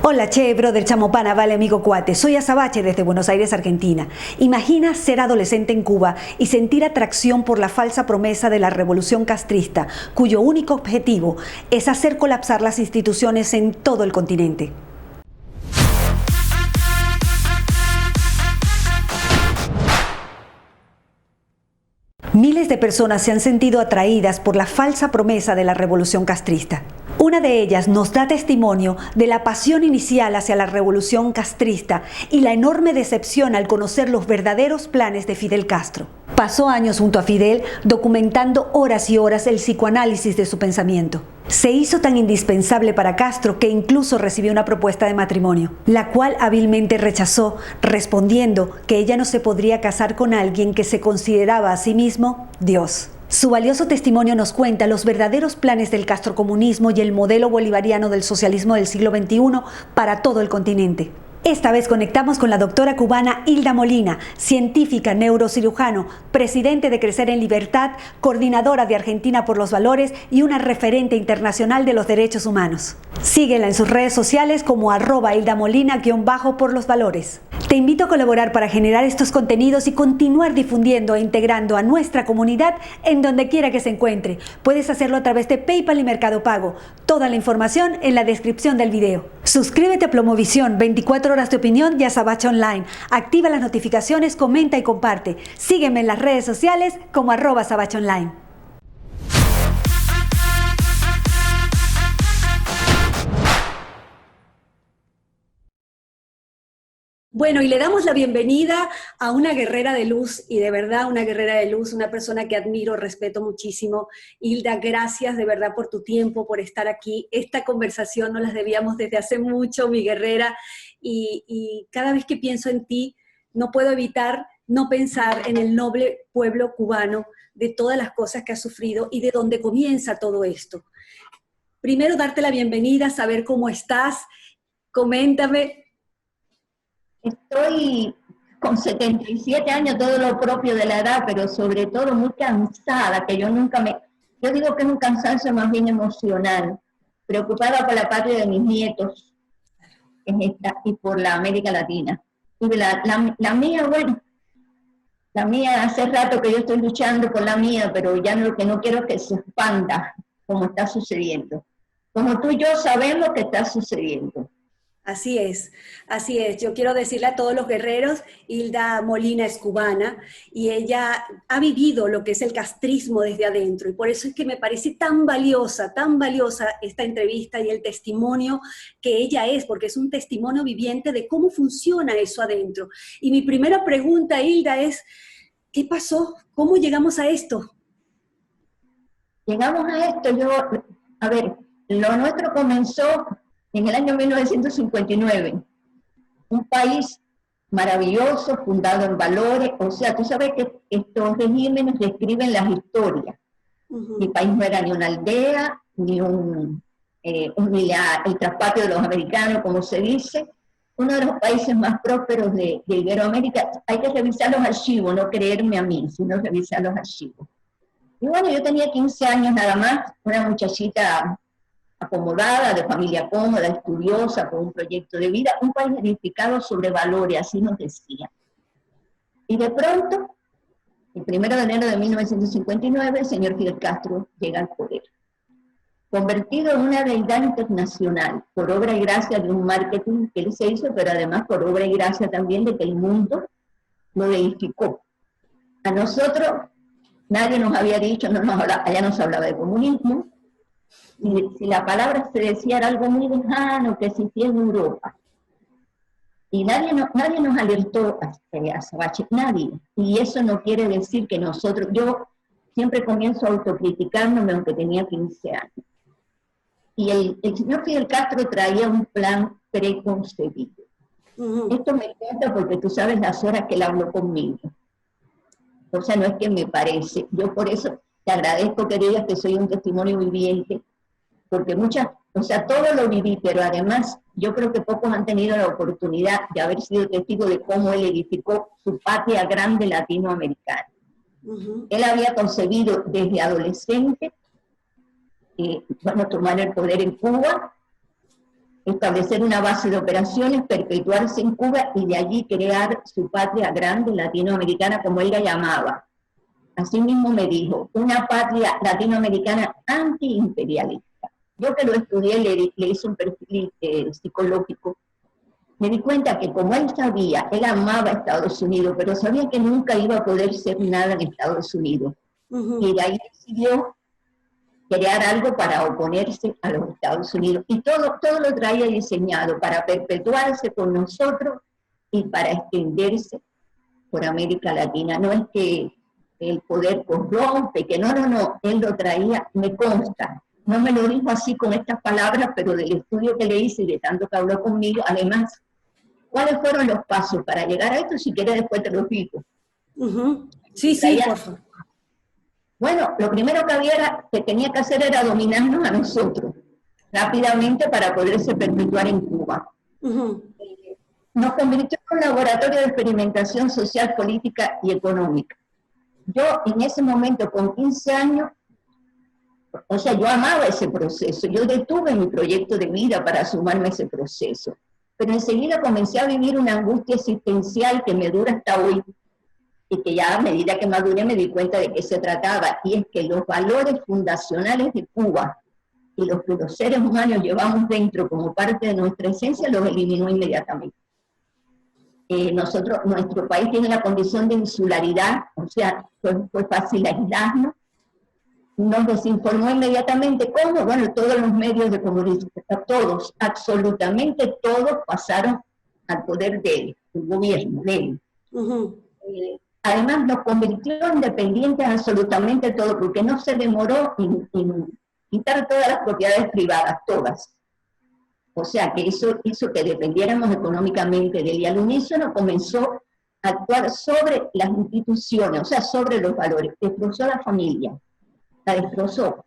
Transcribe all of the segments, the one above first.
Hola, che, brother, chamopana, vale, amigo cuate. Soy Azabache desde Buenos Aires, Argentina. Imagina ser adolescente en Cuba y sentir atracción por la falsa promesa de la revolución castrista, cuyo único objetivo es hacer colapsar las instituciones en todo el continente. Miles de personas se han sentido atraídas por la falsa promesa de la revolución castrista. Una de ellas nos da testimonio de la pasión inicial hacia la revolución castrista y la enorme decepción al conocer los verdaderos planes de Fidel Castro. Pasó años junto a Fidel documentando horas y horas el psicoanálisis de su pensamiento. Se hizo tan indispensable para Castro que incluso recibió una propuesta de matrimonio, la cual hábilmente rechazó, respondiendo que ella no se podría casar con alguien que se consideraba a sí mismo Dios. Su valioso testimonio nos cuenta los verdaderos planes del castrocomunismo y el modelo bolivariano del socialismo del siglo XXI para todo el continente. Esta vez conectamos con la doctora cubana Hilda Molina, científica, neurocirujano, presidente de Crecer en Libertad, coordinadora de Argentina por los Valores y una referente internacional de los derechos humanos. Síguela en sus redes sociales como @HildaMolina_por los valores. Te invito a colaborar para generar estos contenidos y continuar difundiendo e integrando a nuestra comunidad en donde quiera que se encuentre. Puedes hacerlo a través de PayPal y Mercado Pago. Toda la información en la descripción del video. Suscríbete a Plomovisión, 24 horas de opinión y a Azabache Online. Activa las notificaciones, comenta y comparte. Sígueme en las redes sociales como @Azabache Online. Bueno, y le damos la bienvenida a una guerrera de luz, y de verdad una guerrera de luz, una persona que admiro, respeto muchísimo. Hilda, gracias de verdad por tu tiempo, por estar aquí. Esta conversación nos la debíamos desde hace mucho, mi guerrera, y cada vez que pienso en ti, no puedo evitar no pensar en el noble pueblo cubano, de todas las cosas que ha sufrido y de dónde comienza todo esto. Primero, darte la bienvenida, saber cómo estás, coméntame. Estoy con 77 años, todo lo propio de la edad, pero sobre todo muy cansada, que yo digo que es un cansancio más bien emocional, preocupada por la patria de mis nietos, que es esta, y por la América Latina. Y la mía, bueno, la mía hace rato que yo estoy luchando por la mía, pero ya lo que no quiero es que se expanda como está sucediendo. Como tú y yo sabemos que está sucediendo. Así es, así es. Yo quiero decirle a todos los guerreros, Hilda Molina es cubana y ella ha vivido lo que es el castrismo desde adentro, y por eso es que me parece tan valiosa esta entrevista y el testimonio que ella es, porque es un testimonio viviente de cómo funciona eso adentro. Y mi primera pregunta, Hilda, es, ¿qué pasó? ¿Cómo llegamos a esto? Llegamos a esto, lo nuestro comenzó en el año 1959, un país maravilloso, fundado en valores, o sea, tú sabes que estos regímenes describen las historias. Mi país no era ni una aldea, ni el traspaso de los americanos, como se dice, uno de los países más prósperos de Iberoamérica. Hay que revisar los archivos, no creerme a mí, sino revisar los archivos. Y bueno, yo tenía 15 años nada más, una muchachita acomodada, de familia cómoda, estudiosa, con un proyecto de vida, un país edificado sobre valores, así nos decía. Y de pronto, el 1 de enero de 1959, el señor Fidel Castro llega al poder, convertido en una deidad internacional, por obra y gracia de un marketing que él se hizo, pero además por obra y gracia también de que el mundo lo deificó. A nosotros, nadie nos había dicho, allá no se hablaba de comunismo. Si la palabra se decía era algo muy lejano que existía en Europa. Y nadie nos alertó a Azabache, nadie. Y eso no quiere decir que nosotros, yo siempre comienzo a autocriticarme aunque tenía 15 años. Y el señor Fidel Castro traía un plan preconcebido. Esto me encanta porque tú sabes las horas que él habló conmigo. O sea, no es que me parece. Yo por eso te agradezco que digas que soy un testimonio viviente, porque todo lo viví, pero además yo creo que pocos han tenido la oportunidad de haber sido testigo de cómo él edificó su patria grande latinoamericana. Él había concebido desde adolescente, tomar el poder en Cuba, establecer una base de operaciones, perpetuarse en Cuba y de allí crear su patria grande latinoamericana, como él la llamaba. Así mismo me dijo, una patria latinoamericana antiimperialista. Yo que lo estudié, le hice un perfil psicológico, me di cuenta que como él sabía, él amaba a Estados Unidos, pero sabía que nunca iba a poder ser nada en Estados Unidos. Y de ahí decidió crear algo para oponerse a los Estados Unidos. Y todo lo traía diseñado para perpetuarse con nosotros y para extenderse por América Latina. No es que el poder corrompe, que no, él lo traía, me consta. No me lo dijo así con estas palabras, pero del estudio que le hice y de tanto que habló conmigo, además, ¿cuáles fueron los pasos para llegar a esto? Si quieres después te los digo. Sí, por favor. Bueno, lo primero que tenía que hacer era dominarnos a nosotros rápidamente para poderse perpetuar en Cuba. Nos convirtió en un laboratorio de experimentación social, política y económica. Yo en ese momento, con 15 años, o sea, yo amaba ese proceso, yo detuve mi proyecto de vida para sumarme a ese proceso, pero enseguida comencé a vivir una angustia existencial que me dura hasta hoy, y que ya a medida que maduré me di cuenta de qué se trataba, y es que los valores fundacionales de Cuba y los que los seres humanos llevamos dentro como parte de nuestra esencia, los eliminó inmediatamente. Nuestro país tiene la condición de insularidad, o sea, fue fácil aislarnos, nos desinformó inmediatamente. ¿Cómo? Bueno, todos los medios de comunicación, todos, absolutamente todos pasaron al poder de él, el gobierno de él. Además nos convirtió en independientes absolutamente todo, porque no se demoró en quitar todas las propiedades privadas, todas. O sea, que eso hizo que dependiéramos económicamente de él, y al unísono comenzó a actuar sobre las instituciones, o sea, sobre los valores. Destrozó a la familia, la destrozó.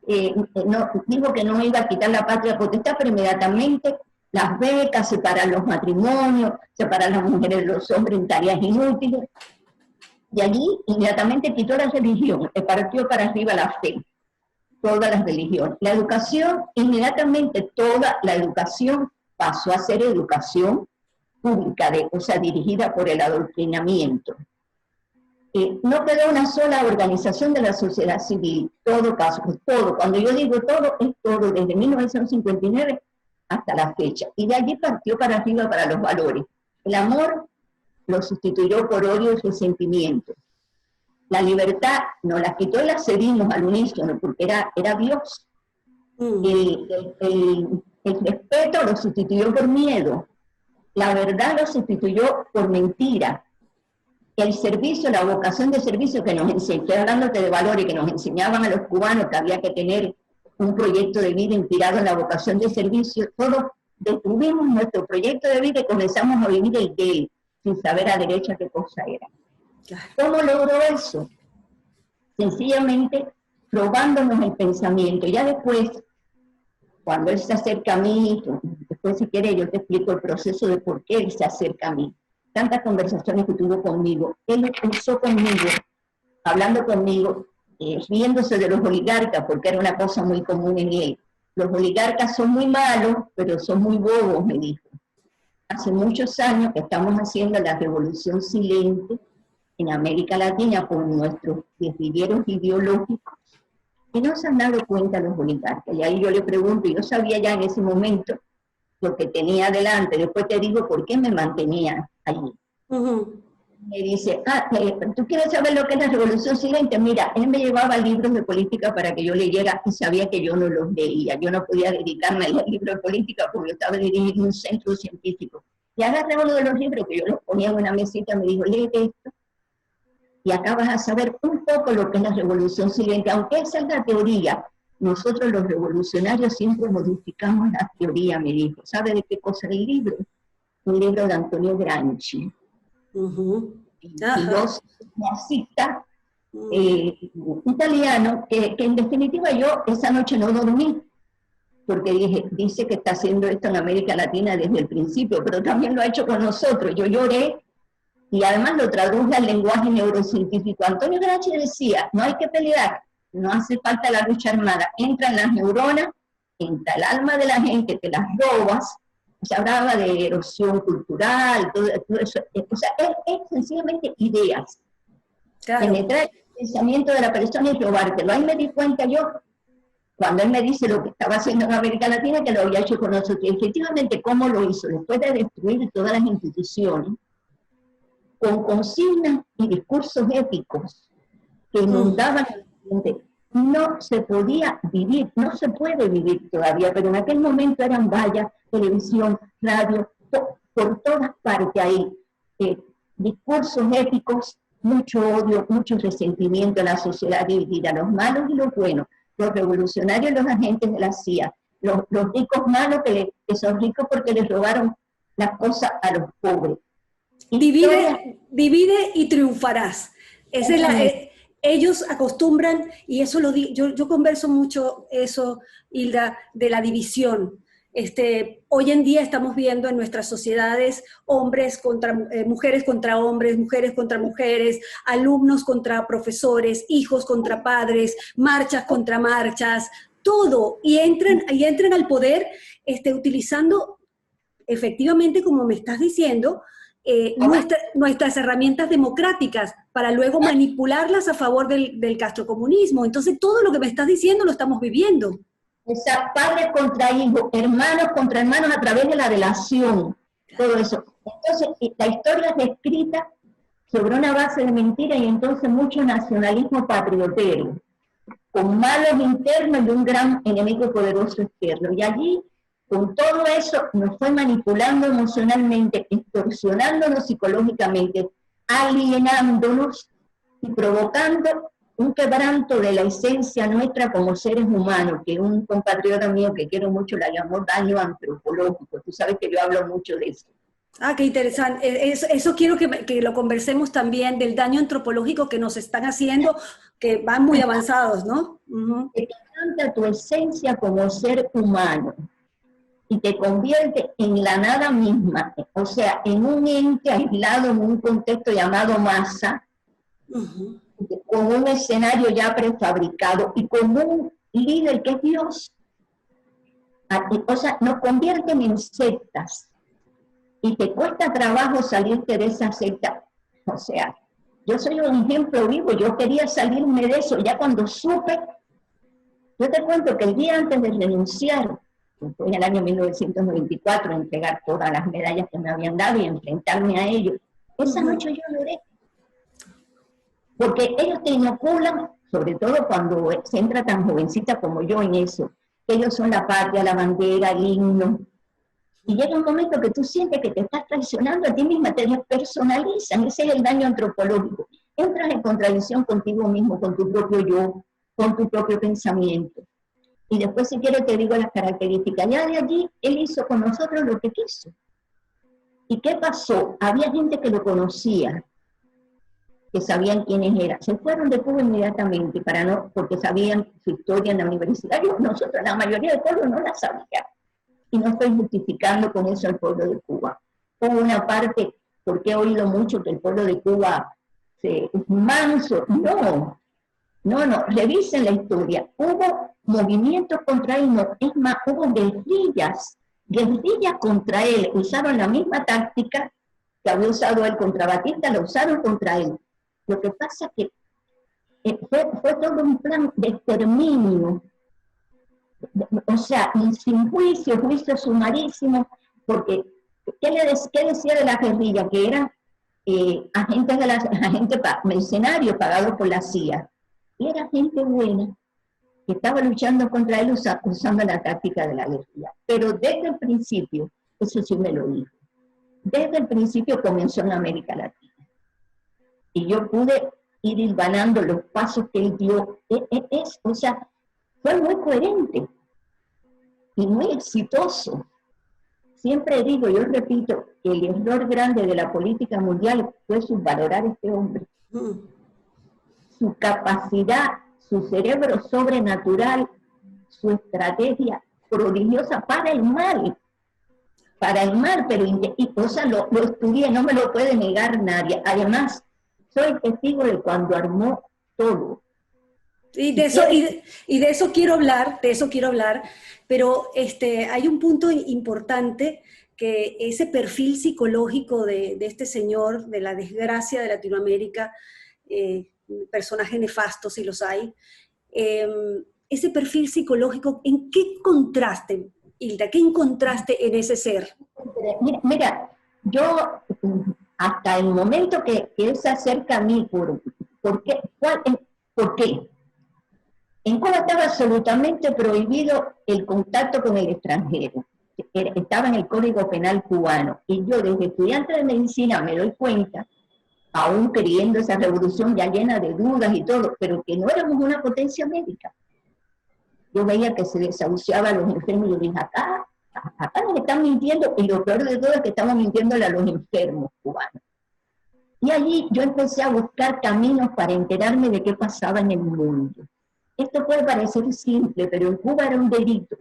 Dijo que no iba a quitar la patria potestad, pero inmediatamente las becas, separar los matrimonios, separar las mujeres de los hombres en tareas inútiles. Y allí inmediatamente quitó la religión, le partió para arriba la fe, todas las religiones. La educación, inmediatamente toda la educación pasó a ser educación pública, o sea, dirigida por el adoctrinamiento. No quedó una sola organización de la sociedad civil, todo caso, todo. Cuando yo digo todo, es todo, desde 1959 hasta la fecha. Y de allí partió para arriba para los valores. El amor lo sustituyó por odio y resentimiento. La libertad nos la quitó y la cedimos al unísono, porque era Dios. El respeto lo sustituyó por miedo. La verdad lo sustituyó por mentira. El servicio, la vocación de servicio que nos enseñó, estoy hablándote de valores que nos enseñaban a los cubanos, que había que tener un proyecto de vida inspirado en la vocación de servicio, todos detuvimos nuestro proyecto de vida y comenzamos a vivir el de él, sin saber a derecha qué cosa era. ¿Cómo logró eso? Sencillamente probándonos el pensamiento. Ya después, cuando él se acerca a mí, después si quieres yo te explico el proceso de por qué él se acerca a mí. Tantas conversaciones que tuvo conmigo. Él usó conmigo, hablando conmigo, riéndose de los oligarcas, porque era una cosa muy común en él. Los oligarcas son muy malos, pero son muy bobos, me dijo. Hace muchos años que estamos haciendo la revolución silente en América Latina por nuestros guerrilleros ideológicos, y no se han dado cuenta los oligarcas. Y ahí yo le pregunto, yo sabía ya en ese momento lo que tenía adelante, después te digo por qué me mantenía allí. Me dice, ¿tú quieres saber lo que es la revolución silente? Mira, él me llevaba libros de política para que yo leyera y sabía que yo no los leía. Yo no podía dedicarme a leer libros de política porque yo estaba dirigiendo un centro científico. Y agarré uno de los libros que yo los ponía en una mesita y me dijo, léete esto. Y acá vas a saber un poco lo que es la revolución silente. Aunque esa es la teoría, nosotros los revolucionarios siempre modificamos la teoría, me dijo. ¿Sabe de qué cosa es el libro? Un libro de Antonio Gramsci. Y dos marxistas italianos, que en definitiva yo esa noche no dormí, porque dice que está haciendo esto en América Latina desde el principio, pero también lo ha hecho con nosotros. Yo lloré y además lo traduje al lenguaje neurocientífico. Antonio Gramsci decía, no hay que pelear, no hace falta la lucha armada, entran las neuronas entra el alma de la gente, te las robas. Se hablaba de erosión cultural, todo eso. O sea, es sencillamente ideas. Claro. Penetrar el pensamiento de la persona y robártelo. Ahí me di cuenta yo, cuando él me dice lo que estaba haciendo en América Latina, que lo había hecho con nosotros. Y efectivamente, ¿cómo lo hizo? Después de destruir todas las instituciones, con consignas y discursos éticos que inundaban el ambiente, no se podía vivir, no se puede vivir todavía, pero en aquel momento eran vallas, televisión, radio, por todas partes ahí, discursos éticos, mucho odio, mucho resentimiento en la sociedad dividida, los malos y los buenos, los revolucionarios y los agentes de la CIA, los ricos malos que son ricos porque les robaron las cosas a los pobres. Divide y triunfarás. Esa es ellos acostumbran, y eso lo digo, yo converso mucho eso, Hilda, de la división. Hoy en día estamos viendo en nuestras sociedades hombres contra mujeres contra hombres, mujeres contra mujeres, alumnos contra profesores, hijos contra padres, marchas contra marchas, todo, y entran al poder utilizando efectivamente, como me estás diciendo, nuestras herramientas democráticas para luego manipularlas a favor del castrocomunismo. Entonces todo lo que me estás diciendo lo estamos viviendo. O sea, padres contra hijos, hermanos contra hermanos a través de la delación, todo eso. Entonces, la historia es escrita sobre una base de mentira y entonces mucho nacionalismo patriotero, con malos internos y un gran enemigo poderoso externo. Y allí, con todo eso, nos fue manipulando emocionalmente, extorsionándonos psicológicamente, alienándonos y provocando un quebranto de la esencia nuestra como seres humanos, que un compatriota mío que quiero mucho la llamó daño antropológico. Tú sabes que yo hablo mucho de eso. Ah, qué interesante. Eso quiero que lo conversemos también, del daño antropológico que nos están haciendo, que van muy avanzados, ¿no? Que quebranta tu esencia como ser humano y te convierte en la nada misma, o sea, en un ente aislado en un contexto llamado masa, con un escenario ya prefabricado y con un líder que es Dios. O sea, nos convierten en sectas y te cuesta trabajo salirte de esa secta. O sea, yo soy un ejemplo vivo, yo quería salirme de eso, ya cuando supe, yo te cuento que el día antes de renunciar, fue en el año 1994, entregar todas las medallas que me habían dado y enfrentarme a ellos, esa noche yo lloré. Porque ellos te inoculan, sobre todo cuando se entra tan jovencita como yo en eso, que ellos son la patria, la bandera, el himno. Y llega un momento que tú sientes que te estás traicionando a ti misma, te despersonalizan, ese es el daño antropológico. Entras en contradicción contigo mismo, con tu propio yo, con tu propio pensamiento. Y después, si quieres, te digo las características. Ya de allí, él hizo con nosotros lo que quiso. ¿Y qué pasó? Había gente que lo conocía, que sabían quiénes eran. Se fueron de Cuba inmediatamente, porque sabían su historia en la universidad. Nosotros, la mayoría del pueblo no la sabía. Y no estoy justificando con eso al pueblo de Cuba. Hubo una parte, porque he oído mucho que el pueblo de Cuba es manso. No, revisen la historia. Hubo movimientos contra él, es más, hubo guerrillas contra él. Usaron la misma táctica que había usado él contra Batista, la usaron contra él. Lo que pasa es que fue todo un plan de exterminio, o sea, sin juicio sumarísimo, porque ¿qué decía de la guerrilla? Que eran agentes mercenarios pagados por la CIA, y era gente buena, que estaba luchando contra él usando la táctica de la guerrilla. Pero desde el principio, eso sí me lo dijo, desde el principio comenzó en América Latina. Y yo pude ir hilvanando los pasos que él dio. O sea, fue muy coherente y muy exitoso. Siempre digo, yo repito, que el error grande de la política mundial fue subvalorar a este hombre. Su capacidad, su cerebro sobrenatural, su estrategia prodigiosa para el mal, pero o sea, lo estudié, no me lo puede negar nadie. Además, soy testigo de cuando armó todo. Y de eso quiero hablar, pero hay un punto importante, que ese perfil psicológico de este señor, de la desgracia de Latinoamérica, personajes nefastos si los hay, ese perfil psicológico, ¿en qué contraste, Hilda, qué encontraste en ese ser? Mira, yo hasta el momento que él se acerca a mí, ¿por qué? ¿Por qué? En Cuba estaba absolutamente prohibido el contacto con el extranjero. Estaba en el Código Penal cubano. Y yo, desde estudiante de medicina, me doy cuenta, aún queriendo esa revolución ya llena de dudas y todo, pero que no éramos una potencia médica. Yo veía que se desahuciaba a los enfermos y yo dije, acá nos están mintiendo, y lo peor de todo es que estamos mintiéndole a los enfermos cubanos. Y allí yo empecé a buscar caminos para enterarme de qué pasaba en el mundo. Esto puede parecer simple, pero en Cuba era un delito.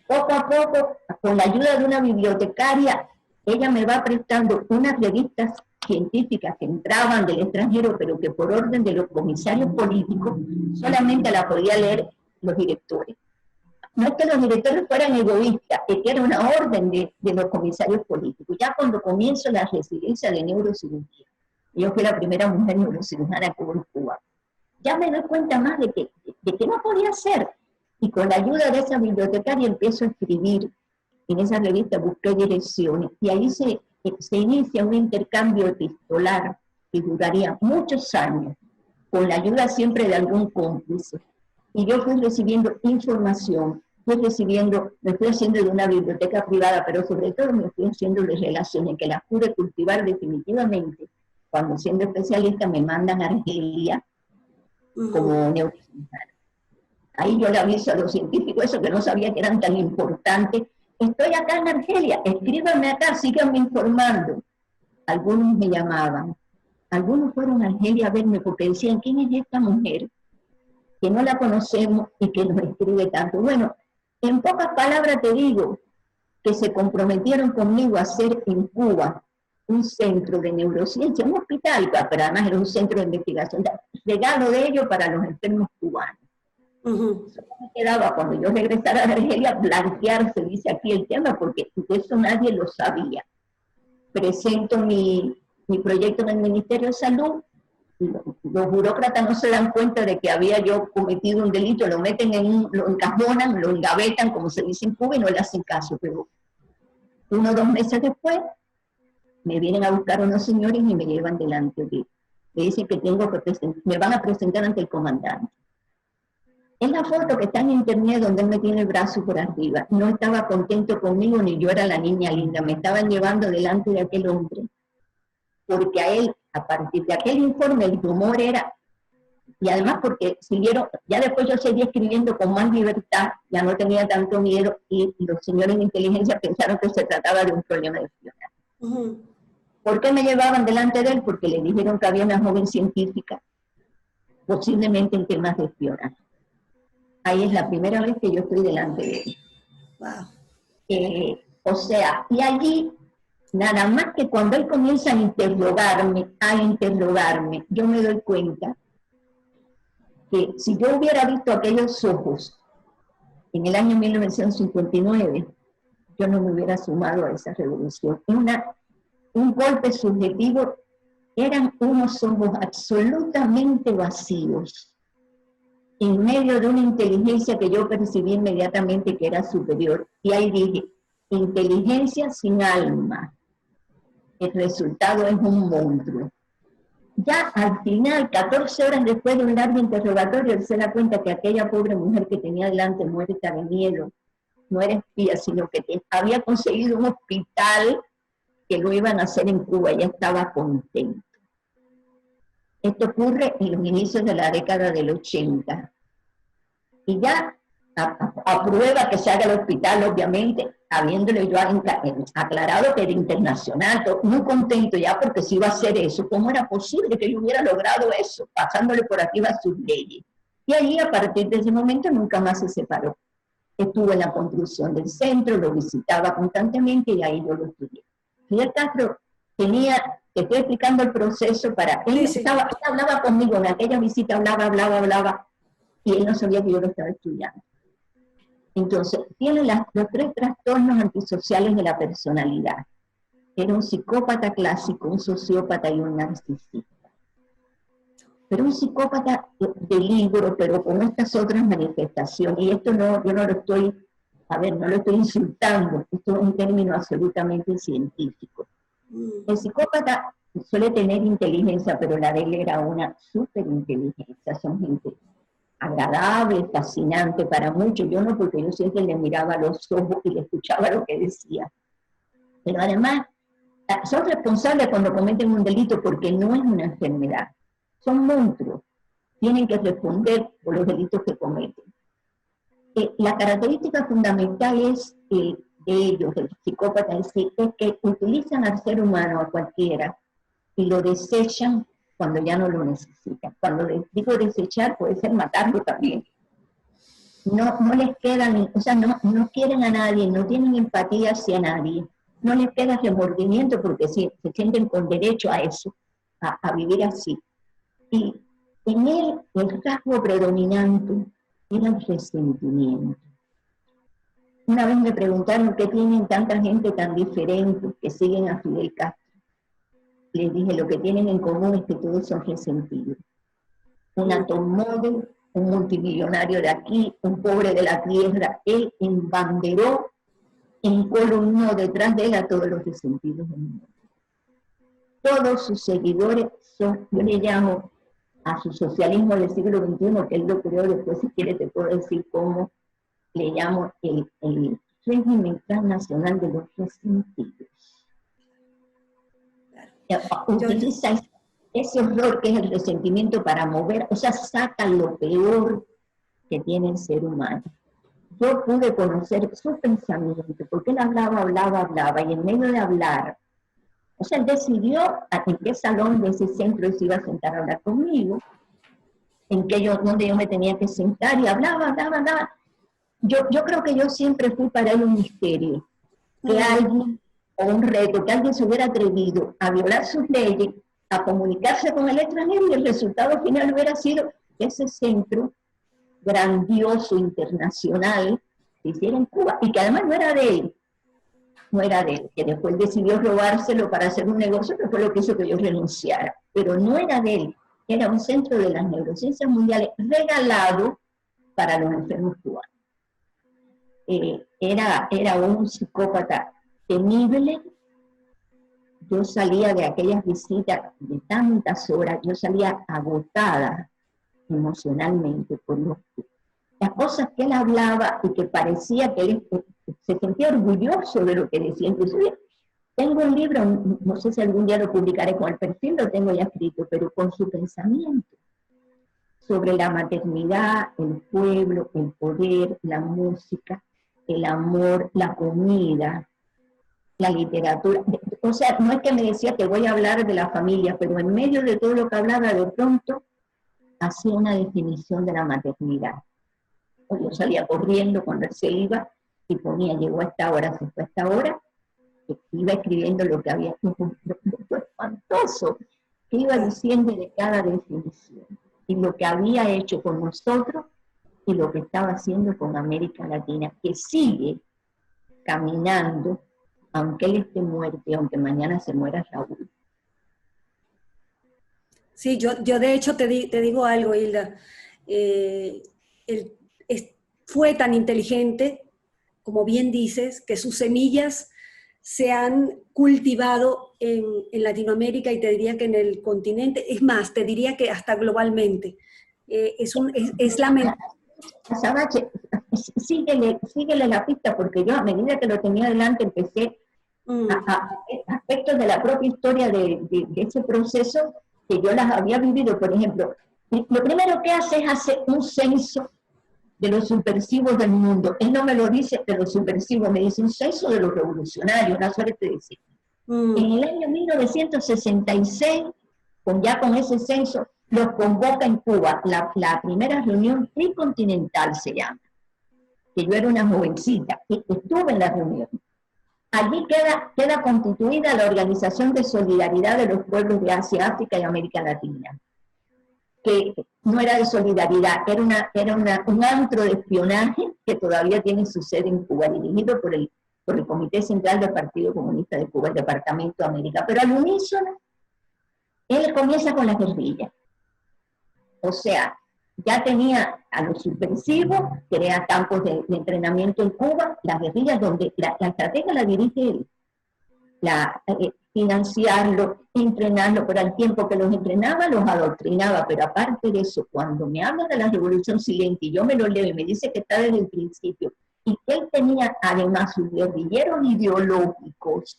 Poco a poco, con la ayuda de una bibliotecaria, ella me va prestando unas revistas científicas que entraban del extranjero, pero que por orden de los comisarios políticos solamente la podía leer los directores. No es que los directores fueran egoístas, es que era una orden de los comisarios políticos. Ya cuando comienzo la residencia de neurocirugía, yo fui la primera mujer neurocirujana que hubo en Cuba, ya me doy cuenta más de que no podía ser. Y con la ayuda de esa bibliotecaria empiezo a escribir. En esa revista busqué direcciones y ahí se inicia un intercambio epistolar que duraría muchos años, con la ayuda siempre de algún cómplice. Y yo fui recibiendo información, me fui haciendo de una biblioteca privada, pero sobre todo me fui haciendo de relaciones que las pude cultivar definitivamente. Cuando siendo especialista me mandan a Argelia como neurocirujana. Ahí yo le aviso a los científicos eso, que no sabía que eran tan importantes. Estoy acá en Argelia, escríbanme acá, síganme informando. Algunos me llamaban, algunos fueron a Argelia a verme porque decían, ¿quién es esta mujer que no la conocemos y que nos escribe tanto? Bueno, en pocas palabras te digo que se comprometieron conmigo a hacer en Cuba un centro de neurociencia, un hospital, pero además era un centro de investigación, regalo de ellos para los enfermos cubanos. Solo me quedaba, cuando yo regresara a Argelia, blanquear, se dice aquí el tema, porque eso nadie lo sabía. Presento mi proyecto en el Ministerio de Salud, los burócratas no se dan cuenta de que había yo cometido un delito, lo meten lo encajonan, lo engavetan, como se dice en Cuba, y no le hacen caso. Pero 1 o 2 meses después, me vienen a buscar unos señores y me llevan delante de él. Me dicen que me van a presentar ante el comandante. Es la foto que está en internet donde él me tiene el brazo por arriba. No estaba contento conmigo, ni yo era la niña linda. Me estaban llevando delante de aquel hombre. Porque a él, a partir de aquel informe, el tumor era... Y además porque siguieron... Ya después yo seguí escribiendo con más libertad, ya no tenía tanto miedo, y los señores de inteligencia pensaron que se trataba de un problema de espionaje. ¿Por qué me llevaban delante de él? Porque le dijeron que había una joven científica, posiblemente en temas de espionaje. Ahí es la primera vez que yo estoy delante de él. Wow. O sea, y allí, nada más que cuando él comienza a interrogarme, yo me doy cuenta que si yo hubiera visto aquellos ojos en el año 1959, yo no me hubiera sumado a esa revolución. Un golpe subjetivo, eran unos ojos absolutamente vacíos, en medio de una inteligencia que yo percibí inmediatamente que era superior. Y ahí dije, inteligencia sin alma. El resultado es un monstruo. Ya al final, 14 horas después de un largo interrogatorio, él se da cuenta que aquella pobre mujer que tenía delante, muerta de miedo, no era espía, sino que había conseguido un hospital que lo iban a hacer en Cuba. Ella estaba contenta. Esto ocurre en los inicios de la década del 80. Y ya aprueba que se haga el hospital, obviamente, habiéndole yo aclarado que era internacional, muy contento ya porque se iba a hacer eso. ¿Cómo era posible que yo hubiera logrado eso? Pasándole por arriba sus leyes. Y ahí, a partir de ese momento, nunca más se separó. Estuvo en la construcción del centro, lo visitaba constantemente y ahí yo lo estudié. Fidel Castro tenía te estoy explicando el proceso para... Él, Sí. él hablaba conmigo, en aquella visita hablaba, y él no sabía que yo lo estaba estudiando. Entonces, tiene los 3 trastornos antisociales de la personalidad. Era un psicópata clásico, un sociópata y un narcisista. Pero un psicópata de libro, pero con estas otras manifestaciones, y esto no, yo no lo estoy, no lo estoy insultando, esto es un término absolutamente científico. El psicópata suele tener inteligencia, pero la de él era una superinteligencia, son gente agradable, fascinante para muchos, yo no, porque yo siempre le miraba a los ojos y le escuchaba lo que decía. Pero además, son responsables cuando cometen un delito porque no es una enfermedad. Son monstruos, tienen que responder por los delitos que cometen. La característica fundamental es de ellos, del psicópata en sí, es que utilizan al ser humano, a cualquiera, y lo desechan cuando ya no lo necesitan. Cuando les digo desechar, puede ser matarlo también. No les quedan, o sea, no quieren a nadie, no tienen empatía hacia nadie, no les queda remordimiento porque se sienten con derecho a eso, a vivir así. Y en él el rasgo predominante era el resentimiento. Una vez me preguntaron qué tienen tanta gente tan diferente que siguen a Fidel Castro. Les dije, lo que tienen en común es que todos son resentidos. Un atom model, un multimillonario de aquí, un pobre de la tierra, él embanderó, encolumnó detrás de él a todos los resentidos del mundo. Todos sus seguidores son, yo le llamo a su socialismo del siglo XXI, que él lo creó, después si quiere te puedo decir cómo le llamo el régimen transnacional de los resentidos. Utiliza ese horror que es el resentimiento para mover, o sea, saca lo peor que tiene el ser humano. Yo pude conocer su pensamiento, porque él hablaba, y en medio de hablar, o sea, él decidió en qué salón de ese centro se iba a sentar a hablar conmigo, donde yo me tenía que sentar, y hablaba. Yo creo que yo siempre fui para él un misterio, que alguien, o un reto, que alguien se hubiera atrevido a violar sus leyes, a comunicarse con el extranjero, y el resultado final hubiera sido que ese centro grandioso, internacional, se hiciera en Cuba, y que además no era de él, que después decidió robárselo para hacer un negocio, que fue lo que hizo que yo renunciara, pero no era de él, era un centro de las neurociencias mundiales regalado para los enfermos cubanos. Era un psicópata temible. Yo salía de aquellas visitas de tantas horas, yo salía agotada emocionalmente por las cosas que él hablaba, y que parecía que él se sentía orgulloso de lo que decía. Inclusive tengo un libro, no sé si algún día lo publicaré con el perfil, lo tengo ya escrito, pero con su pensamiento sobre la maternidad, el pueblo, el poder, la música, el amor, la comida, la literatura. O sea, no es que me decía que voy a hablar de la familia, pero en medio de todo lo que hablaba, de pronto hacía una definición de la maternidad. Yo salía corriendo cuando él se iba y ponía, llegó a esta hora, se fue a esta hora, iba escribiendo lo que había, lo espantoso que iba diciendo de cada definición, y lo que había hecho con nosotros y lo que estaba haciendo con América Latina, que sigue caminando, aunque él esté muerto y aunque mañana se muera Raúl. Sí, yo de hecho te digo algo, Hilda. Fue tan inteligente, como bien dices, que sus semillas se han cultivado en Latinoamérica, y te diría que en el continente, es más, te diría que hasta globalmente. Es lamentable. Sabache, síguele la pista, porque yo a medida que lo tenía delante empecé a aspectos de la propia historia de ese proceso que yo las había vivido. Por ejemplo, lo primero que hace es hacer un censo de los subversivos del mundo. Él no me lo dice de los subversivos, me dice un censo de los revolucionarios, una suerte de decir. En el año 1966, ya con ese censo, los convoca en Cuba, la primera reunión tricontinental se llama, que yo era una jovencita, y estuve en la reunión. allí queda constituida la Organización de Solidaridad de los Pueblos de Asia, África y América Latina, que no era de solidaridad, era un antro de espionaje que todavía tiene su sede en Cuba, dirigido por el Comité Central del Partido Comunista de Cuba, el Departamento de América. Pero al unísono, él comienza con las guerrillas. O sea, ya tenía a los subversivos, crea campos de entrenamiento en Cuba, las guerrillas donde la estrategia la dirige él, financiarlo, entrenarlo, pero al tiempo que los entrenaba, los adoctrinaba. Pero aparte de eso, cuando me habla de la Revolución Silente, y yo me lo leo y me dice que está desde el principio, y que él tenía además sus guerrilleros ideológicos,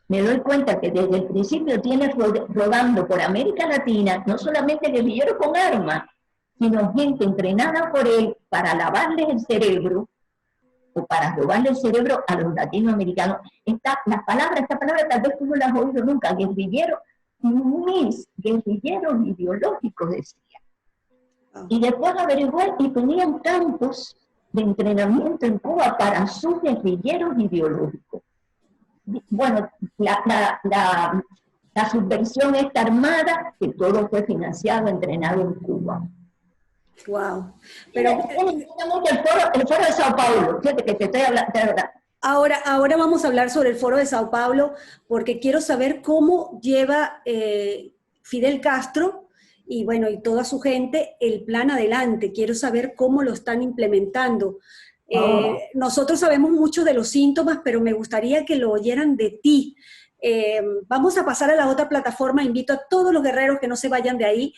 me doy cuenta que desde el principio tiene rodando por América Latina, no solamente guerrilleros con armas, sino gente entrenada por él para lavarles el cerebro, o para robarle el cerebro a los latinoamericanos. Esta palabra tal vez tú no la has oído nunca, guerrillero, mis guerrilleros ideológicos, decía. Y después averigué y tenían campos de entrenamiento en Cuba para sus guerrilleros ideológicos. Bueno, la subversión esta armada, que todo fue financiado, entrenado en Cuba. Wow. Pero el foro de Sao Paulo, fíjate que te estoy hablando. Ahora vamos a hablar sobre el foro de Sao Paulo, porque quiero saber cómo lleva Fidel Castro y bueno, y toda su gente el plan adelante. Quiero saber cómo lo están implementando. Nosotros sabemos mucho de los síntomas, pero me gustaría que lo oyeran de ti. Vamos a pasar a la otra plataforma. Invito a todos los guerreros que no se vayan de ahí.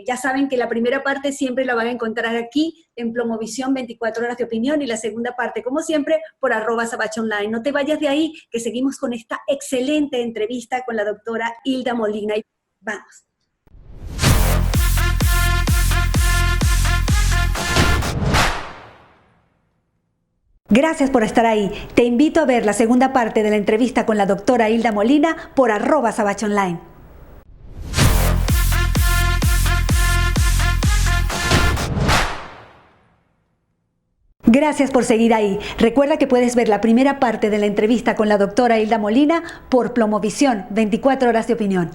Ya saben que la primera parte siempre la van a encontrar aquí en Plomovisión 24 horas de opinión, y la segunda parte, como siempre, por @SabachoOnline. No te vayas de ahí, que seguimos con esta excelente entrevista con la doctora Hilda Molina. Vamos. Gracias por estar ahí. Te invito a ver la segunda parte de la entrevista con la doctora Hilda Molina por @SabachoOnline. Gracias por seguir ahí. Recuerda que puedes ver la primera parte de la entrevista con la doctora Hilda Molina por Plomovisión 24 horas de opinión.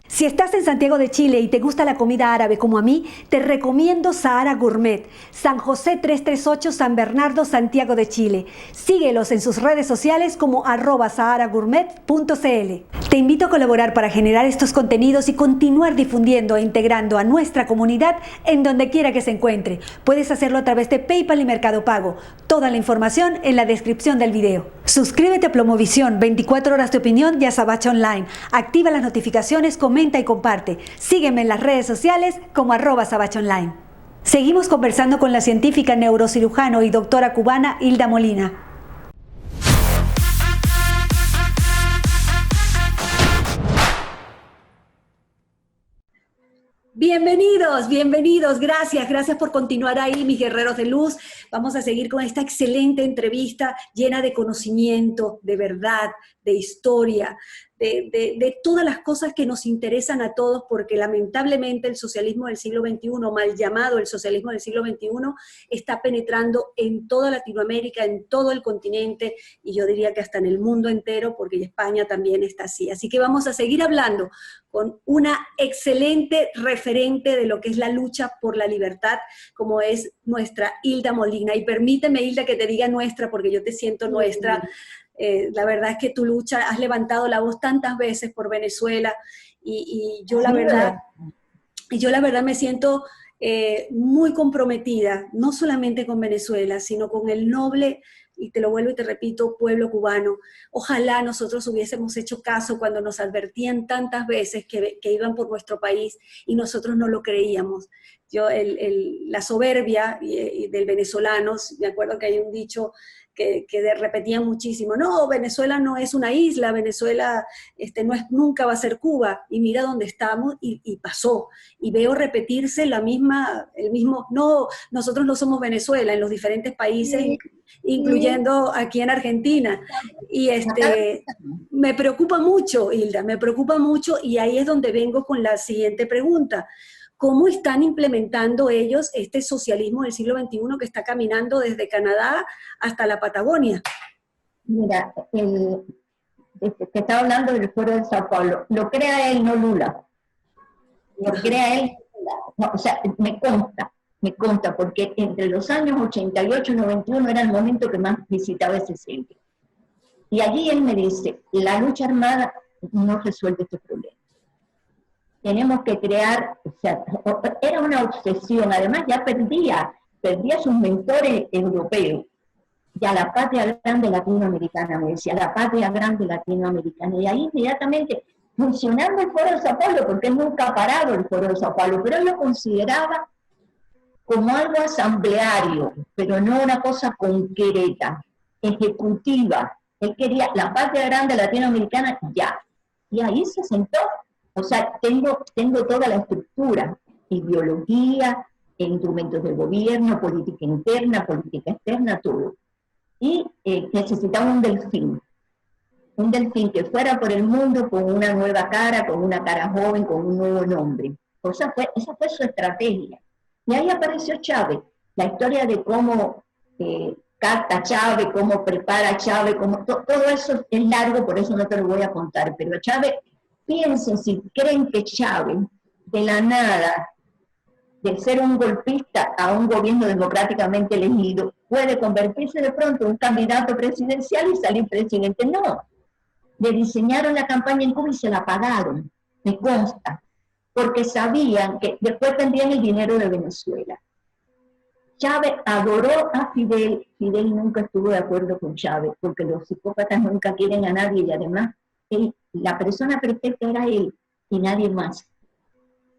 Si estás en Santiago de Chile y te gusta la comida árabe como a mí, te recomiendo Sahara Gourmet, San José 338 San Bernardo, Santiago de Chile. Síguelos en sus redes sociales como @saharagourmet.cl. Te invito a colaborar para generar estos contenidos y continuar difundiendo e integrando a nuestra comunidad en donde quiera que se encuentre. Puedes hacerlo a través de PayPal y Mercado Pago. Toda la información en la descripción del video. Suscríbete a Plomovisión 24 horas de opinión y a Sabacho Online. Activa las notificaciones, comenta y comparte. Sígueme en las redes sociales como @SabachoOnline. Seguimos conversando con la científica, neurocirujano y doctora cubana Hilda Molina. Bienvenidos, bienvenidos, gracias por continuar ahí, mis guerreros de luz. Vamos a seguir con esta excelente entrevista llena de conocimiento, de verdad, de historia, de todas las cosas que nos interesan a todos, porque lamentablemente el socialismo del siglo XXI, mal llamado el socialismo del siglo XXI, está penetrando en toda Latinoamérica, en todo el continente, y yo diría que hasta en el mundo entero, porque España también está así. Así que vamos a seguir hablando con una excelente referente de lo que es la lucha por la libertad, como es nuestra Hilda Molina. Y permíteme, Hilda, que te diga nuestra, porque yo te siento nuestra. La verdad es que tu lucha, has levantado la voz tantas veces por Venezuela, y yo la verdad me siento muy comprometida, no solamente con Venezuela, sino con el noble, y te lo vuelvo y te repito, pueblo cubano. Ojalá nosotros hubiésemos hecho caso cuando nos advertían tantas veces que iban por nuestro país y nosotros no lo creíamos. La soberbia del venezolano, me acuerdo que hay un dicho que repetían muchísimo: no, Venezuela no es una isla, Venezuela nunca va a ser Cuba, y mira dónde estamos, y pasó, y veo repetirse el mismo, no, nosotros no somos Venezuela en los diferentes países, sí, incluyendo aquí en Argentina, y me preocupa mucho, Hilda, me preocupa mucho, y ahí es donde vengo con la siguiente pregunta. ¿Cómo están implementando ellos este socialismo del siglo XXI que está caminando desde Canadá hasta la Patagonia? Mira, que estaba hablando del Foro de Sao Paulo, lo crea él, no Lula. Lo crea él, no, o sea, me consta, porque entre los años 88 y 91 era el momento que más visitaba ese centro. Y allí él me dice, la lucha armada no resuelve este problema. Tenemos que crear, o sea, era una obsesión, además ya perdía sus mentores europeos. Ya la patria grande latinoamericana, me decía, la patria grande latinoamericana. Y ahí inmediatamente, funcionando el Foro de Sao Paulo, porque él nunca ha parado el Foro de Sao Paulo, pero él lo consideraba como algo asambleario, pero no una cosa concreta, ejecutiva. Él quería la patria grande latinoamericana ya. Y ahí se sentó. O sea, tengo toda la estructura, ideología, instrumentos de gobierno, política interna, política externa, todo. Y necesitaba un delfín que fuera por el mundo con una nueva cara, con una cara joven, con un nuevo nombre. Esa fue su estrategia. Y ahí apareció Chávez, la historia de cómo capta Chávez, cómo prepara Chávez, todo eso es largo, por eso no te lo voy a contar, pero Chávez, piensen si creen que Chávez, de la nada, de ser un golpista a un gobierno democráticamente elegido, puede convertirse de pronto en un candidato presidencial y salir presidente. No, le diseñaron la campaña en Cuba y se la pagaron, me consta, porque sabían que después tendrían el dinero de Venezuela. Chávez adoró a Fidel, Fidel nunca estuvo de acuerdo con Chávez, porque los psicópatas nunca quieren a nadie y además la persona perfecta era él y nadie más.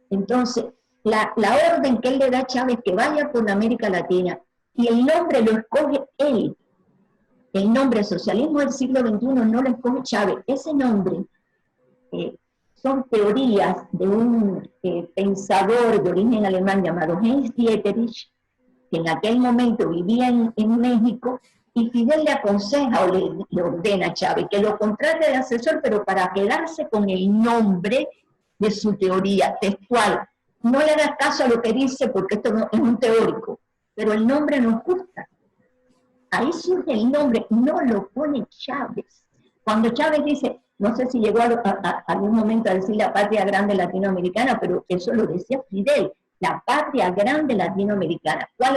Entonces, la orden que él le da a Chávez que vaya por América Latina y el nombre lo escoge él. El nombre socialismo del siglo XXI no lo escoge Chávez. Ese nombre son teorías de un pensador de origen alemán llamado Heinz Dieterich, que en aquel momento vivía en México, y Fidel le aconseja o le ordena a Chávez que lo contrate de asesor, pero para quedarse con el nombre de su teoría textual. No le hagas caso a lo que dice porque esto no, es un teórico, pero el nombre nos gusta. Ahí surge el nombre, no lo pone Chávez. Cuando Chávez dice, no sé si llegó a algún momento a decir la patria grande latinoamericana, pero eso lo decía Fidel, la patria grande latinoamericana. ¿Cuál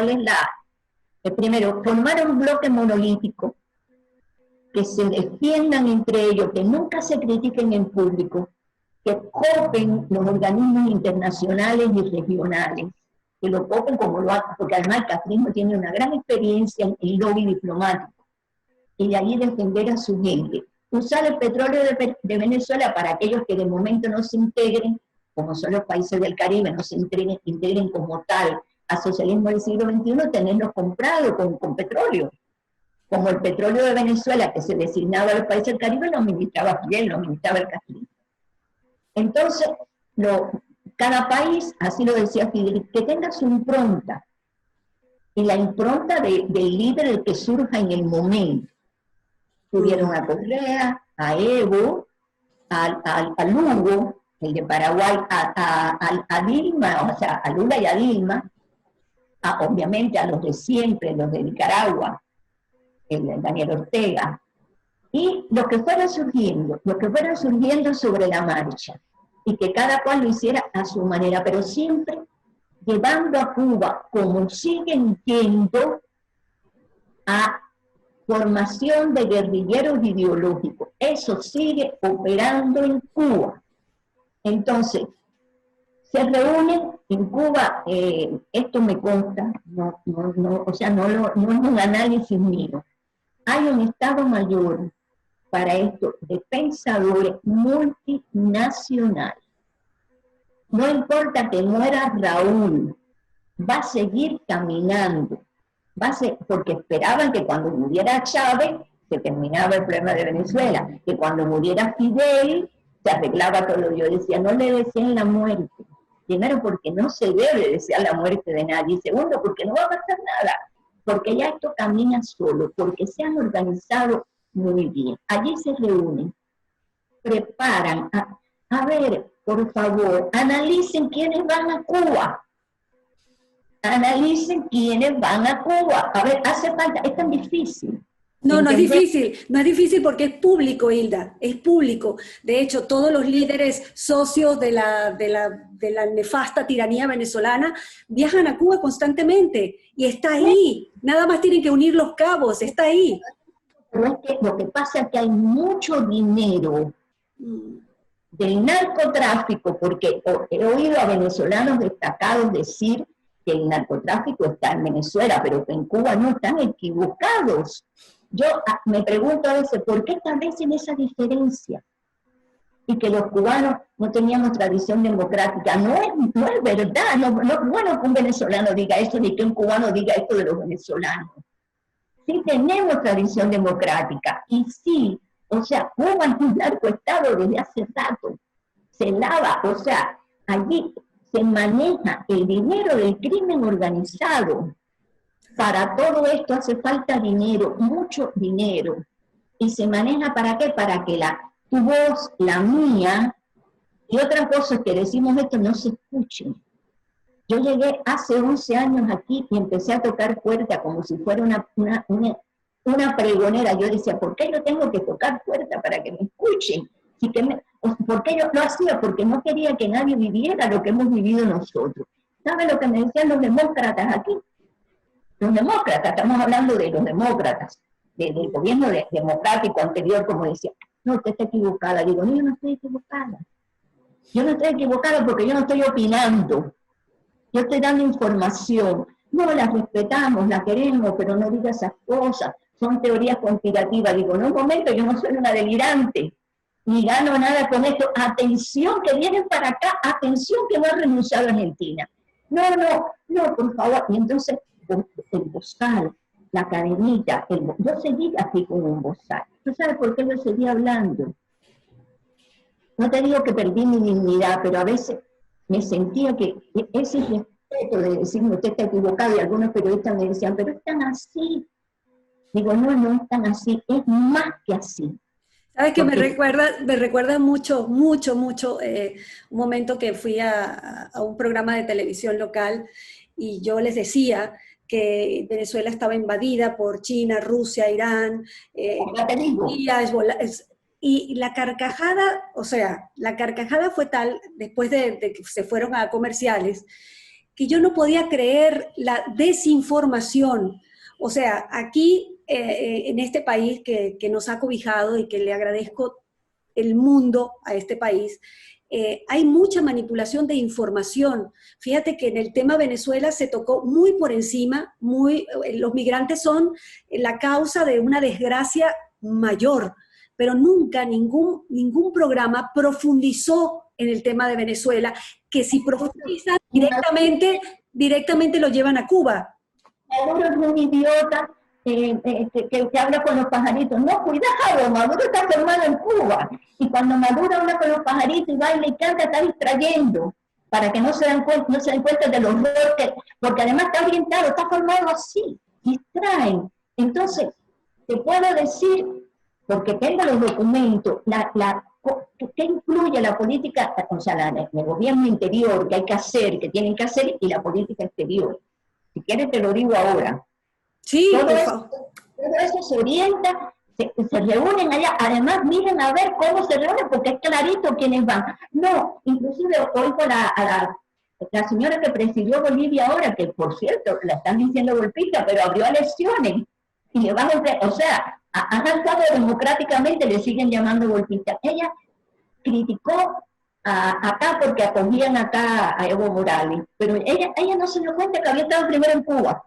es la? Primero, formar un bloque monolítico, que se defiendan entre ellos, que nunca se critiquen en público, que copen los organismos internacionales y regionales, que lo copen como lo hacen, porque además el castrismo tiene una gran experiencia en el lobby diplomático, y de ahí defender a su gente. Usar el petróleo de Venezuela para aquellos que de momento no se integren, como son los países del Caribe, no se integren como tal al socialismo del siglo XXI, tenerlos comprados con petróleo. Como el petróleo de Venezuela, que se designaba a los países del Caribe, lo administraba Fidel, lo administraba el castrismo. Entonces, cada país, así lo decía Fidel, que tenga su impronta, y la impronta del líder el que surja en el momento. Tuvieron a Correa, a Evo, a Lugo, el de Paraguay, a Dilma, o sea, a Lula y a Dilma, obviamente a los de siempre, los de Nicaragua, el Daniel Ortega, y lo que fuera surgiendo sobre la marcha, y que cada cual lo hiciera a su manera, pero siempre llevando a Cuba, como siguen yendo, a formación de guerrilleros ideológicos. Eso sigue operando en Cuba. Entonces, se reúnen en Cuba, esto me consta, o sea, no es un análisis mío. Hay un Estado Mayor para esto de pensadores multinacionales. No importa que muera Raúl, va a seguir caminando. Porque esperaban que cuando muriera Chávez se terminaba el problema de Venezuela, que cuando muriera Fidel se arreglaba todo. Yo decía, no le deseen la muerte. Primero, porque no se debe desear la muerte de nadie. Segundo, porque no va a pasar nada. Porque ya esto camina solo, porque se han organizado muy bien. Allí se reúnen, preparan. A ver, por favor, analicen quiénes van a Cuba. Analicen quiénes van a Cuba. A ver, hace falta, es tan difícil. No, no es ¿Entendés? difícil, no es difícil porque es público, Hilda, es público. De hecho, todos los líderes socios de la nefasta tiranía venezolana viajan a Cuba constantemente y está ahí. Nada más tienen que unir los cabos, está ahí. Pero es que lo que pasa es que hay mucho dinero Mm. del narcotráfico, porque he oído a venezolanos destacados decir que el narcotráfico está en Venezuela, pero que en Cuba no, están equivocados. Yo me pregunto a veces, ¿por qué establecen esa diferencia? Y que los cubanos no teníamos tradición democrática. No es verdad, no es bueno que un venezolano diga esto, ni que un cubano diga esto de los venezolanos. Sí tenemos tradición democrática, y sí, o sea, Cuba es un narcoestado desde hace rato, se lava, o sea, allí se maneja el dinero del crimen organizado. Para todo esto hace falta dinero, mucho dinero, y se maneja ¿para qué? Para que tu voz, la mía, y otras voces que decimos esto no se escuchen. Yo llegué hace 11 años aquí y empecé a tocar puerta como si fuera una pregonera. Yo decía, ¿por qué yo tengo que tocar puerta para que me escuchen? ¿Por qué yo lo hacía? Porque no quería que nadie viviera lo que hemos vivido nosotros. ¿Sabe lo que me decían los demócratas aquí? Los demócratas, estamos hablando de los demócratas, del gobierno democrático anterior, como decía, no, usted está equivocada. Digo, no, yo no estoy equivocada. Yo no estoy equivocada porque yo no estoy opinando. Yo estoy dando información. No, la respetamos, la queremos, pero no diga esas cosas. Son teorías conspirativas. Digo, no, un momento, yo no soy una delirante. Ni gano nada con esto. Atención, que vienen para acá. Atención, que no ha renunciado a Argentina. No, por favor. Y entonces, el bozal, la cadenita, yo seguí aquí con un bozal. ¿Tú sabes por qué yo seguí hablando? No te digo que perdí mi dignidad, pero a veces me sentía que ese respeto de decirme usted está equivocado, y algunos periodistas me decían, pero es tan así. Digo, no es tan así, es más que así. Sabes que Porque me recuerda mucho, mucho, mucho un momento que fui a un programa de televisión local y yo les decía que Venezuela estaba invadida por China, Rusia, Irán, ya te digo, Turquía, y la carcajada, o sea, la carcajada fue tal, después de que se fueron a comerciales, que yo no podía creer la desinformación. O sea, aquí, en este país que nos ha cobijado y que le agradezco el mundo a este país, hay mucha manipulación de información. Fíjate que en el tema Venezuela se tocó muy por encima, los migrantes son la causa de una desgracia mayor, pero nunca ningún programa profundizó en el tema de Venezuela, que si profundizan directamente lo llevan a Cuba. Maduro es un idiota que habla con los pajaritos. No, cuidado, Maduro está formado en Cuba. Y cuando Maduro habla con los pajaritos y baila y canta, está distrayendo para que no se den cuenta de los horror, porque además está orientado, está formado así, distraen. Entonces, te puedo decir, porque tengo los documentos, ¿qué incluye la política, o sea, el gobierno interior que hay que hacer, que tienen que hacer, y la política exterior? Si quieres te lo digo ahora. Sí, Todo por eso, favor. todo eso se orienta, se reúnen allá. Además, miren a ver cómo se reúnen, porque es clarito quiénes van. No, inclusive oigo la señora que presidió Bolivia ahora, que por cierto, la están diciendo golpista, pero abrió elecciones. Y le van o sea, han alzado democráticamente, le siguen llamando golpista. Ella criticó acá porque acogían acá a Evo Morales, pero ella no se dio cuenta que había estado primero en Cuba,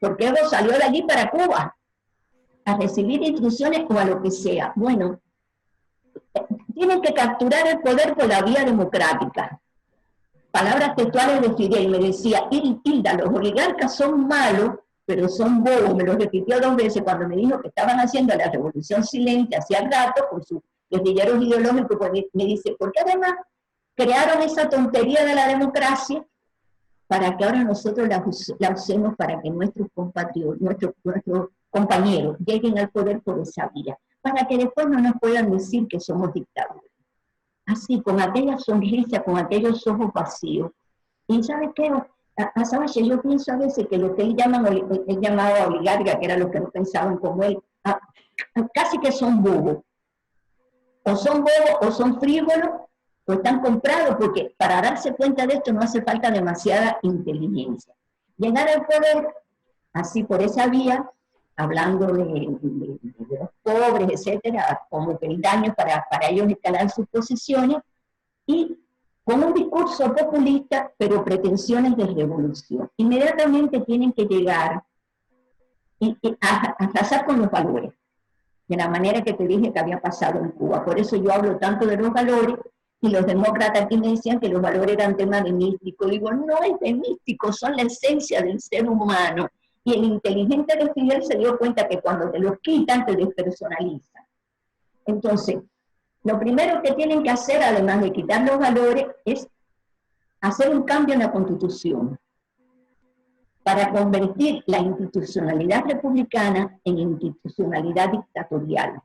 porque Evo salió de allí para Cuba a recibir instrucciones o a lo que sea. Bueno, tienen que capturar el poder por la vía democrática. Palabras textuales de Fidel, me decía, Hilda, los oligarcas son malos, pero son bobos. Me lo repitió 2 veces cuando me dijo que estaban haciendo la revolución silente hacía rato con sus guerrilleros ideológicos. Me dice, porque además crearon esa tontería de la democracia para que ahora nosotros la usemos para que nuestros compatriotas, nuestros compañeros lleguen al poder por esa vía, para que después no nos puedan decir que somos dictadores. Así, con aquella sonrisa, con aquellos ojos vacíos. ¿Y sabes qué? a Savalle, yo pienso a veces que lo que él llamaba oligarca, que era lo que no pensaban como él, casi que son bobos. O son bobos, o son frívolos, o están comprados, porque para darse cuenta de esto no hace falta demasiada inteligencia. Llegar al poder, así por esa vía, hablando de los pobres, etcétera, como peldaños para ellos escalar sus posiciones, y con un discurso populista, pero pretensiones de revolución. Inmediatamente tienen que llegar a arrasar con los valores, de la manera que te dije que había pasado en Cuba. Por eso yo hablo tanto de los valores, y los demócratas aquí me decían que los valores eran tema de místico. Digo, no es de místico, son la esencia del ser humano. Y el inteligente de Fidel se dio cuenta que cuando te los quitan, te despersonalizan. Entonces, lo primero que tienen que hacer, además de quitar los valores, es hacer un cambio en la Constitución para convertir la institucionalidad republicana en institucionalidad dictatorial,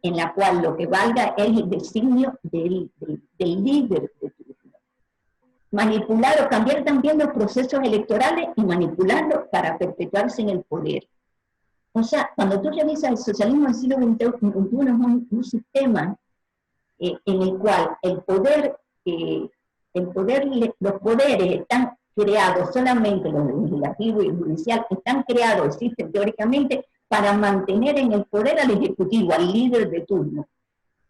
en la cual lo que valga es el designio del líder de turno. Manipular o cambiar también los procesos electorales y manipularlos para perpetuarse en el poder. O sea, cuando tú revisas el socialismo del siglo XXI es un sistema en el cual los poderes están creados, solamente los legislativos y el judicial, están creados, existen teóricamente, para mantener en el poder al ejecutivo, al líder de turno,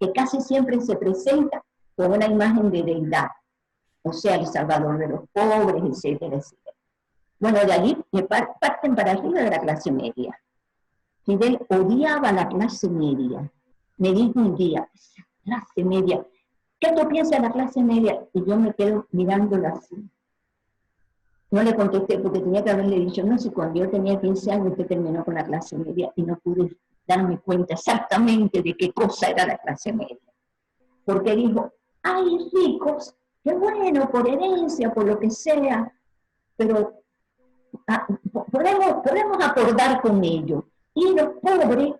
que casi siempre se presenta con una imagen de deidad, o sea, el salvador de los pobres, etcétera, etcétera. Bueno, de allí parten para arriba de la clase media. Fidel odiaba a la clase media. Me dijo un día, esa clase media, ¿qué tú piensas de la clase media? Y yo me quedo mirándola así. No le contesté porque tenía que haberle dicho, no sé, cuando yo tenía 15 años usted terminó con la clase media y no pude darme cuenta exactamente de qué cosa era la clase media. Porque dijo, hay ricos, qué bueno, por herencia, por lo que sea, pero podemos acordar con ellos. Y los pobres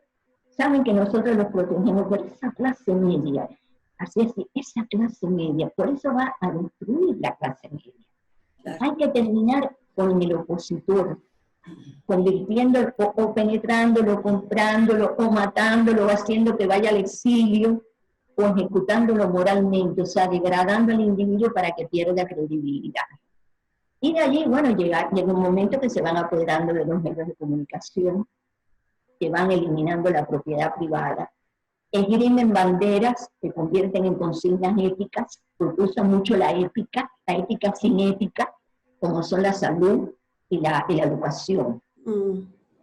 saben que nosotros los protegemos por esa clase media. Así es, esa clase media, por eso va a destruir la clase media. Claro. Hay que terminar con el opositor, convirtiéndolo o penetrándolo, comprándolo, o matándolo, o haciendo que vaya al exilio, o ejecutándolo moralmente, o sea, degradando al individuo para que pierda credibilidad. Y de allí, bueno, llega un momento que se van apoderando de los medios de comunicación, que van eliminando la propiedad privada, esgrimen banderas que convierten en consignas éticas, porque usan mucho la ética sin ética, como son la salud y la educación.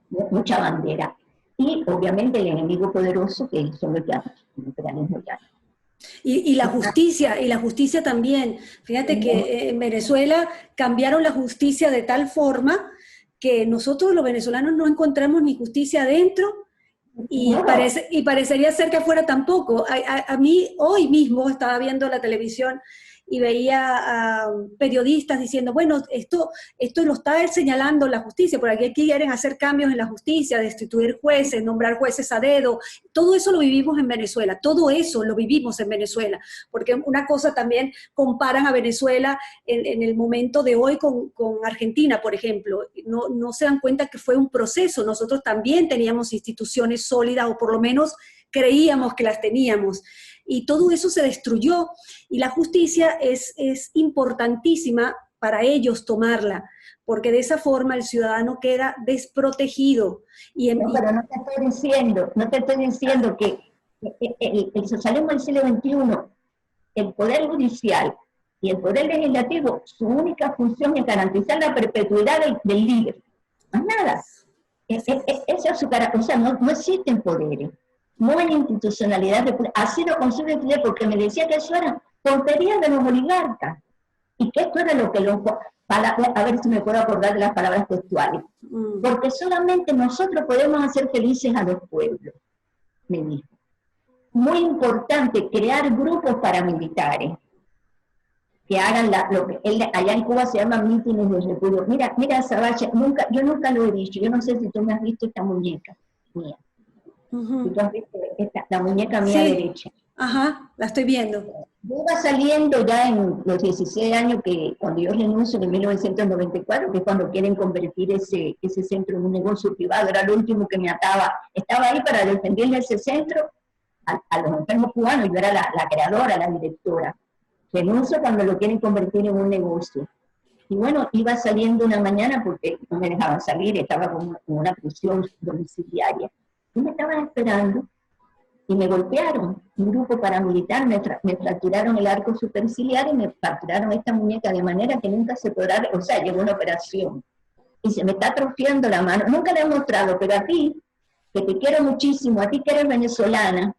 Mucha bandera. Y obviamente el enemigo poderoso, que son los llanos, el imperialismo llano. Y la justicia también. Fíjate que en Venezuela cambiaron la justicia de tal forma que nosotros los venezolanos no encontramos ni justicia adentro y parecería ser que afuera tampoco. A mí hoy mismo estaba viendo la televisión y veía a periodistas diciendo, bueno, esto lo está señalando la justicia, por aquí quieren hacer cambios en la justicia, destituir jueces, nombrar jueces a dedo. Todo eso lo vivimos en Venezuela, todo eso lo vivimos en Venezuela, porque una cosa también comparan a Venezuela en el momento de hoy con Argentina, por ejemplo. No se dan cuenta que fue un proceso. Nosotros también teníamos instituciones sólidas, o por lo menos creíamos que las teníamos, y todo eso se destruyó, y la justicia es importantísima para ellos tomarla, porque de esa forma el ciudadano queda desprotegido. Pero no te estoy diciendo que el socialismo del siglo XXI, el poder judicial y el poder legislativo, su única función es garantizar la perpetuidad del líder, más nada. Esa es su carácter, o sea, no existen poderes. No hay institucionalidad, así lo concibe Fidel, porque me decía que eso era tontería de los oligarcas, y que esto era lo que a ver si me puedo acordar de las palabras textuales, porque solamente nosotros podemos hacer felices a los pueblos, me dijo. Muy importante crear grupos paramilitares, que hagan lo que allá en Cuba se llama mítines de repudio. Mira, Savalle, yo nunca lo he dicho, yo no sé si tú me has visto esta muñeca mía. Si tú has visto la muñeca mía derecha. Ajá, la estoy viendo. Yo iba saliendo ya en los 16 años, que cuando yo renuncio en 1994, que es cuando quieren convertir ese centro en un negocio privado, era lo último que me ataba. Estaba ahí para defenderle ese centro a los enfermos cubanos, yo era la creadora, la directora. Renuncio cuando lo quieren convertir en un negocio. Y bueno, iba saliendo una mañana porque no me dejaban salir, estaba con una prisión domiciliaria. Y me estaban esperando y me golpearon. Un grupo paramilitar, me fracturaron el arco superciliar y me fracturaron esta muñeca de manera que nunca se podrá, o sea, llegó una operación. Y se me está atrofiando la mano. Nunca le he mostrado, pero a ti, que te quiero muchísimo, a ti que eres venezolana,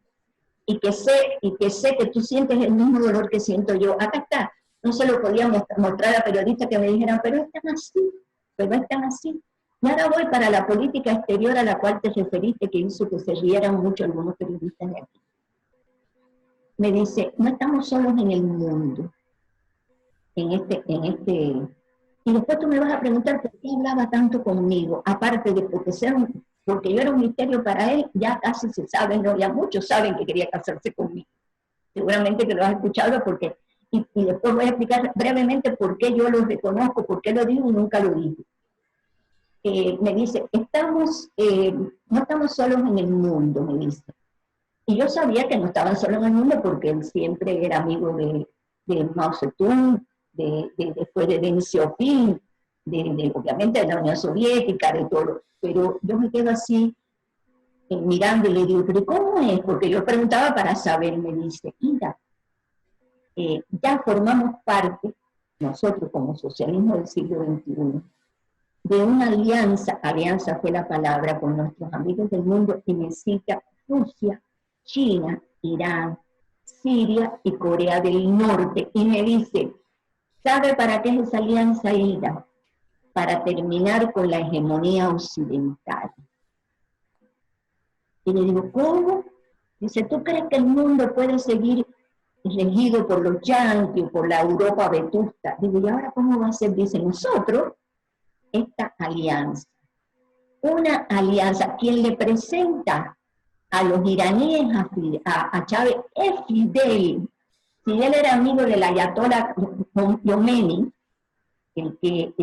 y que sé que tú sientes el mismo dolor que siento yo, acá está. No se lo podía mostrar a periodistas que me dijeran, pero están así, pero están así. Y ahora voy para la política exterior a la cual te referiste, que hizo que se rieran mucho algunos periodistas de aquí. Me dice, no estamos solos en el mundo, y después tú me vas a preguntar por qué hablaba tanto conmigo, aparte de porque yo era un misterio para él, ya casi se sabe, no, ya muchos saben que quería casarse conmigo. Seguramente que lo has escuchado porque, y después voy a explicar brevemente por qué yo lo reconozco, por qué lo digo y nunca lo digo. Me dice, no estamos solos en el mundo, me dice. Y yo sabía que no estaban solos en el mundo porque él siempre era amigo de Mao Zedong, después de Deng Xiaoping, obviamente de la Unión Soviética, de todo. Pero yo me quedo así, mirando y le digo, ¿pero cómo es? Porque yo preguntaba para saber, me dice, mira, ya formamos parte, nosotros como socialismo del siglo XXI, de una alianza fue la palabra, con nuestros amigos del mundo, que necesita Rusia, China, Irán, Siria y Corea del Norte. Y me dice, ¿sabe para qué es esa alianza, Hilda? Para terminar con la hegemonía occidental. Y le digo, ¿cómo? Dice, ¿tú crees que el mundo puede seguir regido por los yanquis, por la Europa vetusta? Digo, ¿y ahora cómo va a ser? Dice, nosotros, esta alianza, una alianza, quien le presenta a los iraníes a Chávez es Fidel. Fidel era amigo del ayatollah Khomeini, el que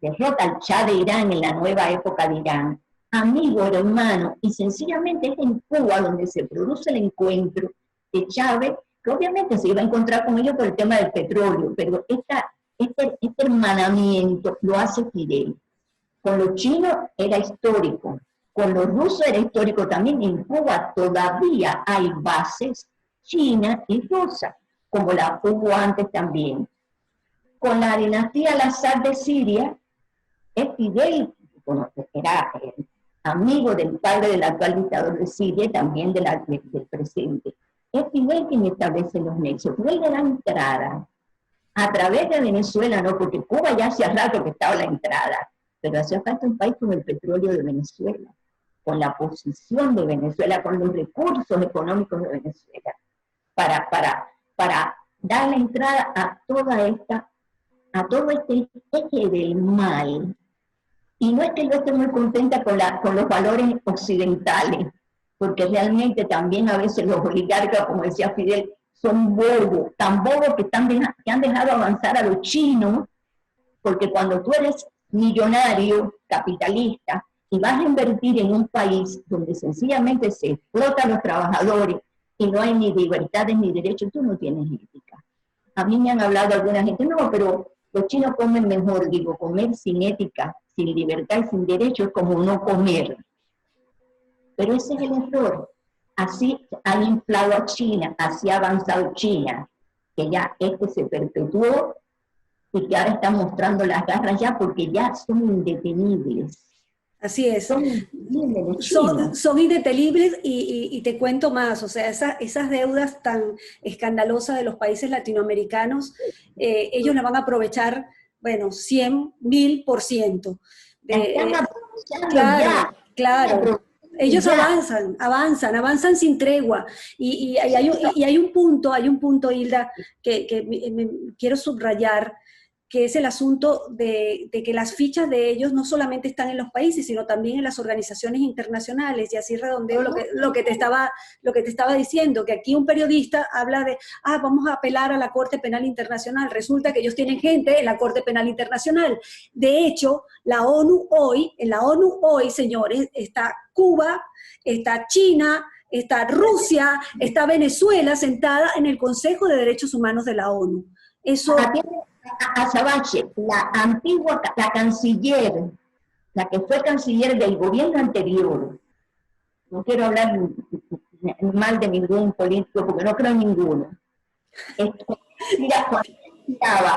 derrota al Shah de Irán en la nueva época de Irán, amigo, hermano, y sencillamente es en Cuba donde se produce el encuentro de Chávez, que obviamente se iba a encontrar con ellos por el tema del petróleo, pero este hermanamiento lo hace Fidel. Con los chinos era histórico, con los rusos era histórico también. En Cuba todavía hay bases chinas y rusas, como la hubo antes también. Con la dinastía Al-Assad de Siria, es Fidel, era amigo del padre del actual dictador de Siria y también del presente. Es Fidel quien establece los nexos. Fidel le da entrada a través de Venezuela, no, porque Cuba ya hacía rato que estaba la entrada, pero hacía falta un país con el petróleo de Venezuela, con la posición de Venezuela, con los recursos económicos de Venezuela, para dar la entrada a todo este eje del mal. Y no es que yo esté muy contenta con los valores occidentales, porque realmente también a veces los oligarcas, como decía Fidel, son bobos, tan bobos que han dejado avanzar a los chinos, porque cuando tú eres millonario, capitalista, y vas a invertir en un país donde sencillamente se explota a los trabajadores y no hay ni libertades ni derechos, tú no tienes ética. A mí me han hablado alguna gente, no, pero los chinos comen mejor. Digo, comer sin ética, sin libertad y sin derecho es como no comer. Pero ese es el error. Así han inflado a China, así ha avanzado China, que ya se perpetuó y que ahora está mostrando las garras ya porque ya son indetenibles. Así es. Son indetenibles y te cuento más, o sea, esas deudas tan escandalosas de los países latinoamericanos, ellos las van a aprovechar, bueno, 100.000%. Claro. Ellos avanzan sin tregua. Y hay un punto, Hilda, que quiero subrayar, que es el asunto de que las fichas de ellos no solamente están en los países, sino también en las organizaciones internacionales, y así redondeo lo que te estaba diciendo, que aquí un periodista habla de, vamos a apelar a la Corte Penal Internacional, resulta que ellos tienen gente en la Corte Penal Internacional. De hecho, en la ONU hoy, señores, está Cuba, está China, está Rusia, está Venezuela sentada en el Consejo de Derechos Humanos de la ONU. Eso... Azabache, la canciller, la que fue canciller del gobierno anterior, no quiero hablar mal de ningún político porque no creo en ninguno.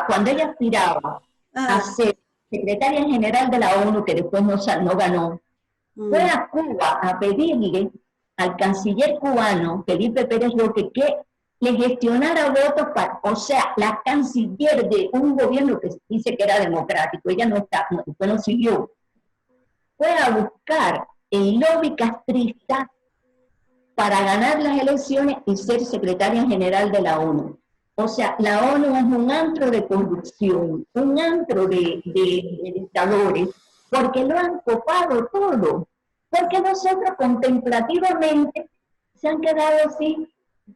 Cuando ella aspiraba a ser secretaria general de la ONU, que después no ganó, fue a Cuba a pedirle al canciller cubano, Felipe Pérez Roque, que le gestionara votos o sea, la canciller de un gobierno que dice que era democrático, ella no siguió, fue a buscar el lobby castrista para ganar las elecciones y ser secretaria general de la ONU. O sea, la ONU es un antro de corrupción, un antro de dictadores, porque lo han copado todo. Porque nosotros contemplativamente se han quedado así,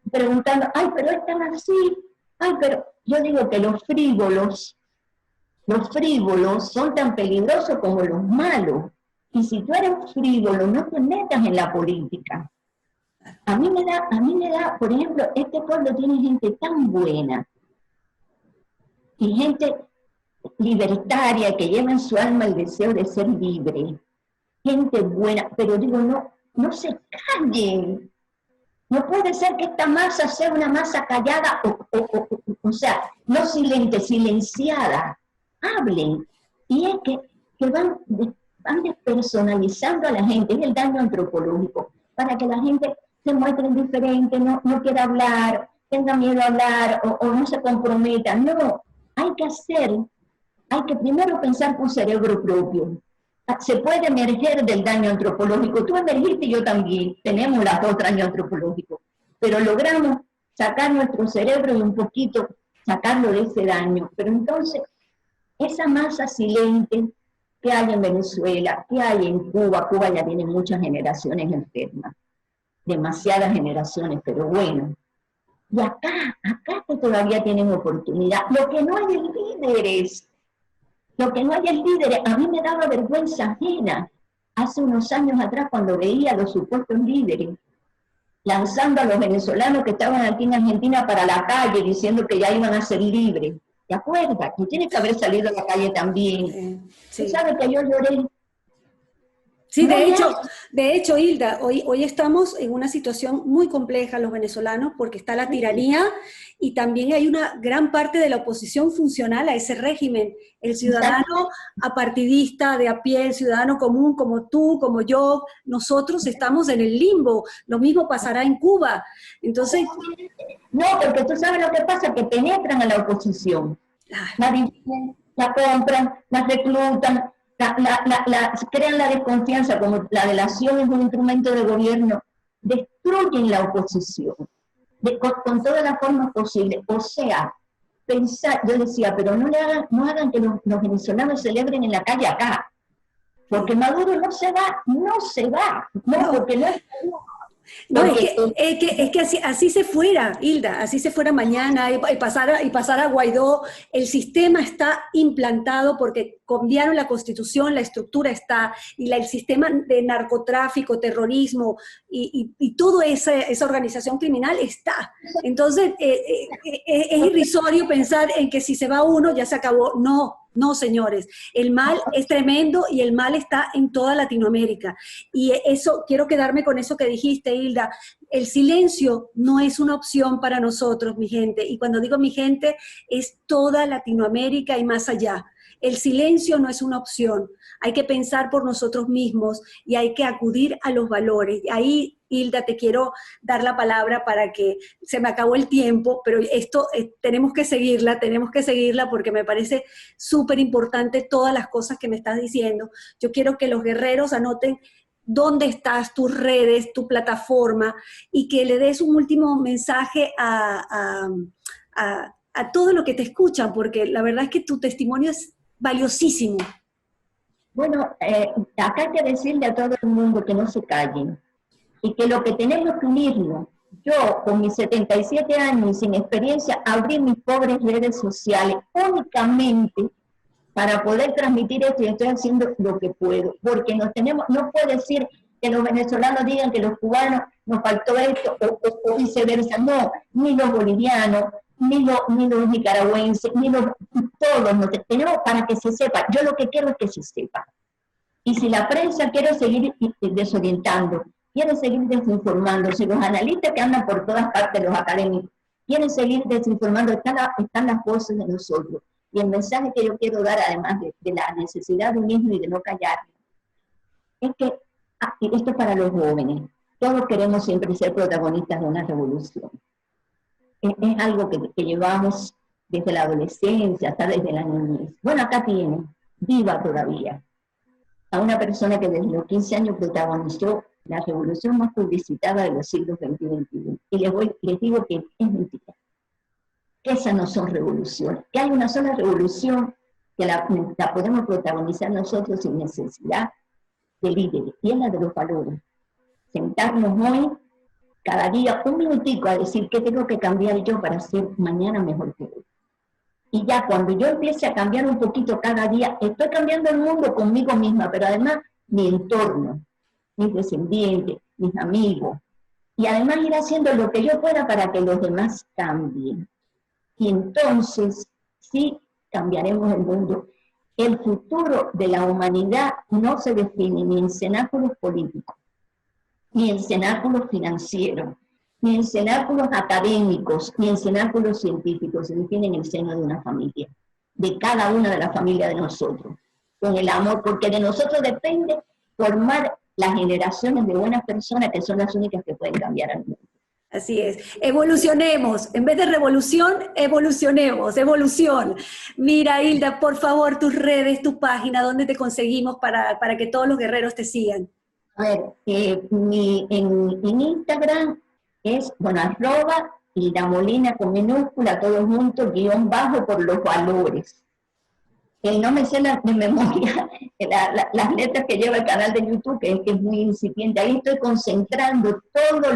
preguntando, pero están así, pero yo digo que los frívolos son tan peligrosos como los malos. Y si tú eres frívolo, no te metas en la política. A mí me da, por ejemplo, este pueblo tiene gente tan buena y gente libertaria que lleva en su alma el deseo de ser libre, gente buena, pero digo, no se callen. No puede ser que esta masa sea una masa callada, o sea, no silenciada. Hablen. Y es que van despersonalizando a la gente, es el daño antropológico, para que la gente se muestre indiferente, no quiera hablar, tenga miedo a hablar o no se comprometa. No, hay que primero pensar con cerebro propio. Se puede emerger del daño antropológico. Tú emergiste y yo también. Tenemos las dos daños antropológicos. Pero logramos sacar nuestro cerebro y un poquito sacarlo de ese daño. Pero entonces, esa masa silente que hay en Venezuela, que hay en Cuba ya tiene muchas generaciones enfermas. Demasiadas generaciones, pero bueno. Y acá que todavía tienen oportunidad. Lo que no hay es líderes. A mí me daba vergüenza ajena hace unos años atrás cuando veía a los supuestos líderes lanzando a los venezolanos que estaban aquí en Argentina para la calle diciendo que ya iban a ser libres. ¿Te acuerdas? Que tiene que haber salido a la calle también. Sí. ¿Tú sabes que yo lloré? Sí, de hecho, Hilda, hoy estamos en una situación muy compleja los venezolanos porque está la tiranía y también hay una gran parte de la oposición funcional a ese régimen. El ciudadano apartidista, de a pie, el ciudadano común como tú, como yo, nosotros estamos en el limbo. Lo mismo pasará en Cuba. Entonces... No, porque tú sabes lo que pasa, que penetran a la oposición. La compran, la reclutan, crean la desconfianza, como la delación es un instrumento de gobierno, destruyen la oposición con todas las formas posibles. O sea, yo decía, pero no hagan que los venezolanos celebren en la calle acá, porque Maduro no se va, porque no es... No, es que así se fuera, Hilda, así se fuera mañana y pasara a Guaidó. El sistema está implantado porque cambiaron la Constitución, la estructura está, y el sistema de narcotráfico, terrorismo y toda esa organización criminal está. Entonces, es irrisorio pensar en que si se va uno ya se acabó. No, señores, el mal es tremendo y el mal está en toda Latinoamérica. Y eso, quiero quedarme con eso que dijiste, Hilda. El silencio no es una opción para nosotros, mi gente. Y cuando digo mi gente, es toda Latinoamérica y más allá. El silencio no es una opción. Hay que pensar por nosotros mismos y hay que acudir a los valores. Ahí, Hilda, te quiero dar la palabra para que se me acabó el tiempo, pero esto tenemos que seguirla porque me parece súper importante todas las cosas que me estás diciendo. Yo quiero que los guerreros anoten dónde estás, tus redes, tu plataforma, y que le des un último mensaje a a todos los que te escuchan, porque la verdad es que tu testimonio es valiosísimo. Bueno, acá hay que decirle a todo el mundo que no se callen y que lo que tenemos que unirnos. Yo, con mis 77 años y sin experiencia, abrí mis pobres redes sociales únicamente para poder transmitir esto, y estoy haciendo lo que puedo, porque no puede decir que los venezolanos digan que los cubanos nos faltó esto, o viceversa, no, ni los bolivianos, ni los nicaragüenses, todos, tenemos para que se sepa. Yo lo que quiero es que se sepa. Y si la prensa quiere seguir desorientando, quiere seguir desinformando, si los analistas que andan por todas partes, los académicos, quieren seguir desinformando, están las voces de nosotros. Y el mensaje que yo quiero dar, además de la necesidad de unirnos y de no callar, es que esto es para los jóvenes. Todos queremos siempre ser protagonistas de una revolución. Es algo que llevamos desde la adolescencia hasta desde la niñez. Bueno, acá tienen, viva todavía, a una persona que desde los 15 años protagonizó la revolución más publicitada de los siglos XX y XXI. Y les digo que es mentira. Que esas no son revoluciones. Que hay una sola revolución que la podemos protagonizar nosotros sin necesidad de líderes. Y es la de los valores. Sentarnos hoy, cada día, un minutico a decir qué tengo que cambiar yo para ser mañana mejor que hoy. Y ya cuando yo empiece a cambiar un poquito cada día, estoy cambiando el mundo conmigo misma, pero además mi entorno, mis descendientes, mis amigos, y además ir haciendo lo que yo pueda para que los demás cambien. Y entonces sí cambiaremos el mundo. El futuro de la humanidad no se define ni en cenáculos políticos, ni en cenáculos financieros, ni en cenáculos académicos, ni en cenáculos científicos, se define en el seno de una familia, de cada una de las familias de nosotros, con el amor, porque de nosotros depende formar las generaciones de buenas personas que son las únicas que pueden cambiar al mundo. Así es, evolucionemos, en vez de revolución, evolucionemos, evolución. Mira, Hilda, por favor, tus redes, tu página, ¿dónde te conseguimos para que todos los guerreros te sigan? A ver, en Instagram es, @ Hilda Molina con minúscula, todo junto, _ por los valores. No me sé de memoria las letras que lleva el canal de YouTube, que es muy incipiente. Ahí estoy concentrando todo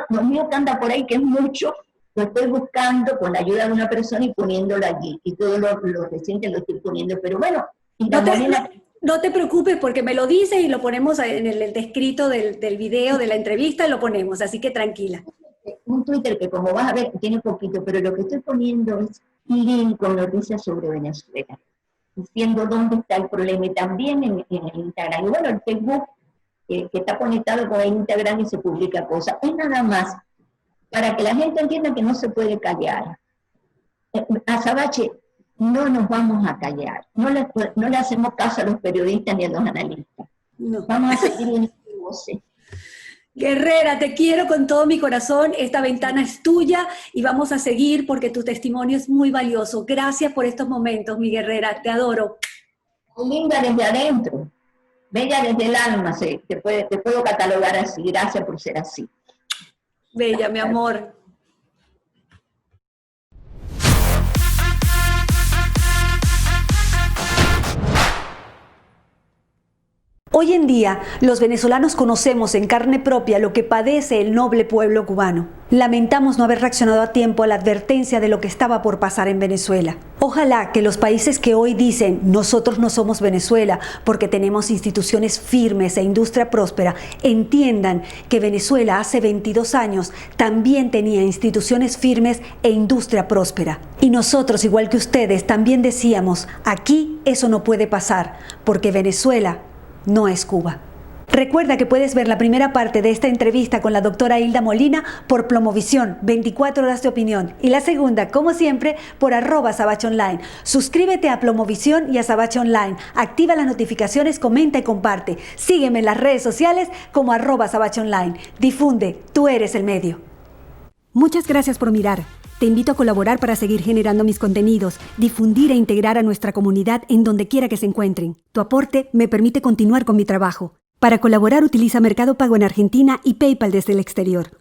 lo mío que anda por ahí, que es mucho, lo estoy buscando con la ayuda de una persona y poniéndolo allí. Y todo lo reciente lo estoy poniendo. Pero bueno, no te preocupes porque me lo dices y lo ponemos en el descrito del video, de la entrevista, y lo ponemos, así que tranquila. Un Twitter que, como vas a ver, tiene poquito, pero lo que estoy poniendo es link con noticias sobre Venezuela, diciendo dónde está el problema, y también en el Instagram. Y bueno, el Facebook, que está conectado con el Instagram y se publica cosas. Es nada más para que la gente entienda que no se puede callar. Azabache, no nos vamos a callar. No le hacemos caso a los periodistas ni a los analistas. No. Vamos a seguir uniendo voces. Guerrera, te quiero con todo mi corazón, esta ventana es tuya y vamos a seguir porque tu testimonio es muy valioso. Gracias por estos momentos, mi guerrera, te adoro. Linda desde adentro, bella desde el alma, te puedo catalogar así. Gracias por ser así. Bella, mi amor. Hoy en día, los venezolanos conocemos en carne propia lo que padece el noble pueblo cubano. Lamentamos no haber reaccionado a tiempo a la advertencia de lo que estaba por pasar en Venezuela. Ojalá que los países que hoy dicen nosotros no somos Venezuela porque tenemos instituciones firmes e industria próspera, entiendan que Venezuela hace 22 años también tenía instituciones firmes e industria próspera. Y nosotros, igual que ustedes, también decíamos, aquí eso no puede pasar porque Venezuela no es Cuba. Recuerda que puedes ver la primera parte de esta entrevista con la doctora Hilda Molina por Plomovisión, 24 horas de opinión, y la segunda, como siempre, por @SabacheOnline. Suscríbete a Plomovisión y a Sabache Online, activa las notificaciones, comenta y comparte. Sígueme en las redes sociales como @SabacheOnline. Difunde, tú eres el medio. Muchas gracias por mirar. Te invito a colaborar para seguir generando mis contenidos, difundir e integrar a nuestra comunidad en donde quiera que se encuentren. Tu aporte me permite continuar con mi trabajo. Para colaborar utiliza Mercado Pago en Argentina y PayPal desde el exterior.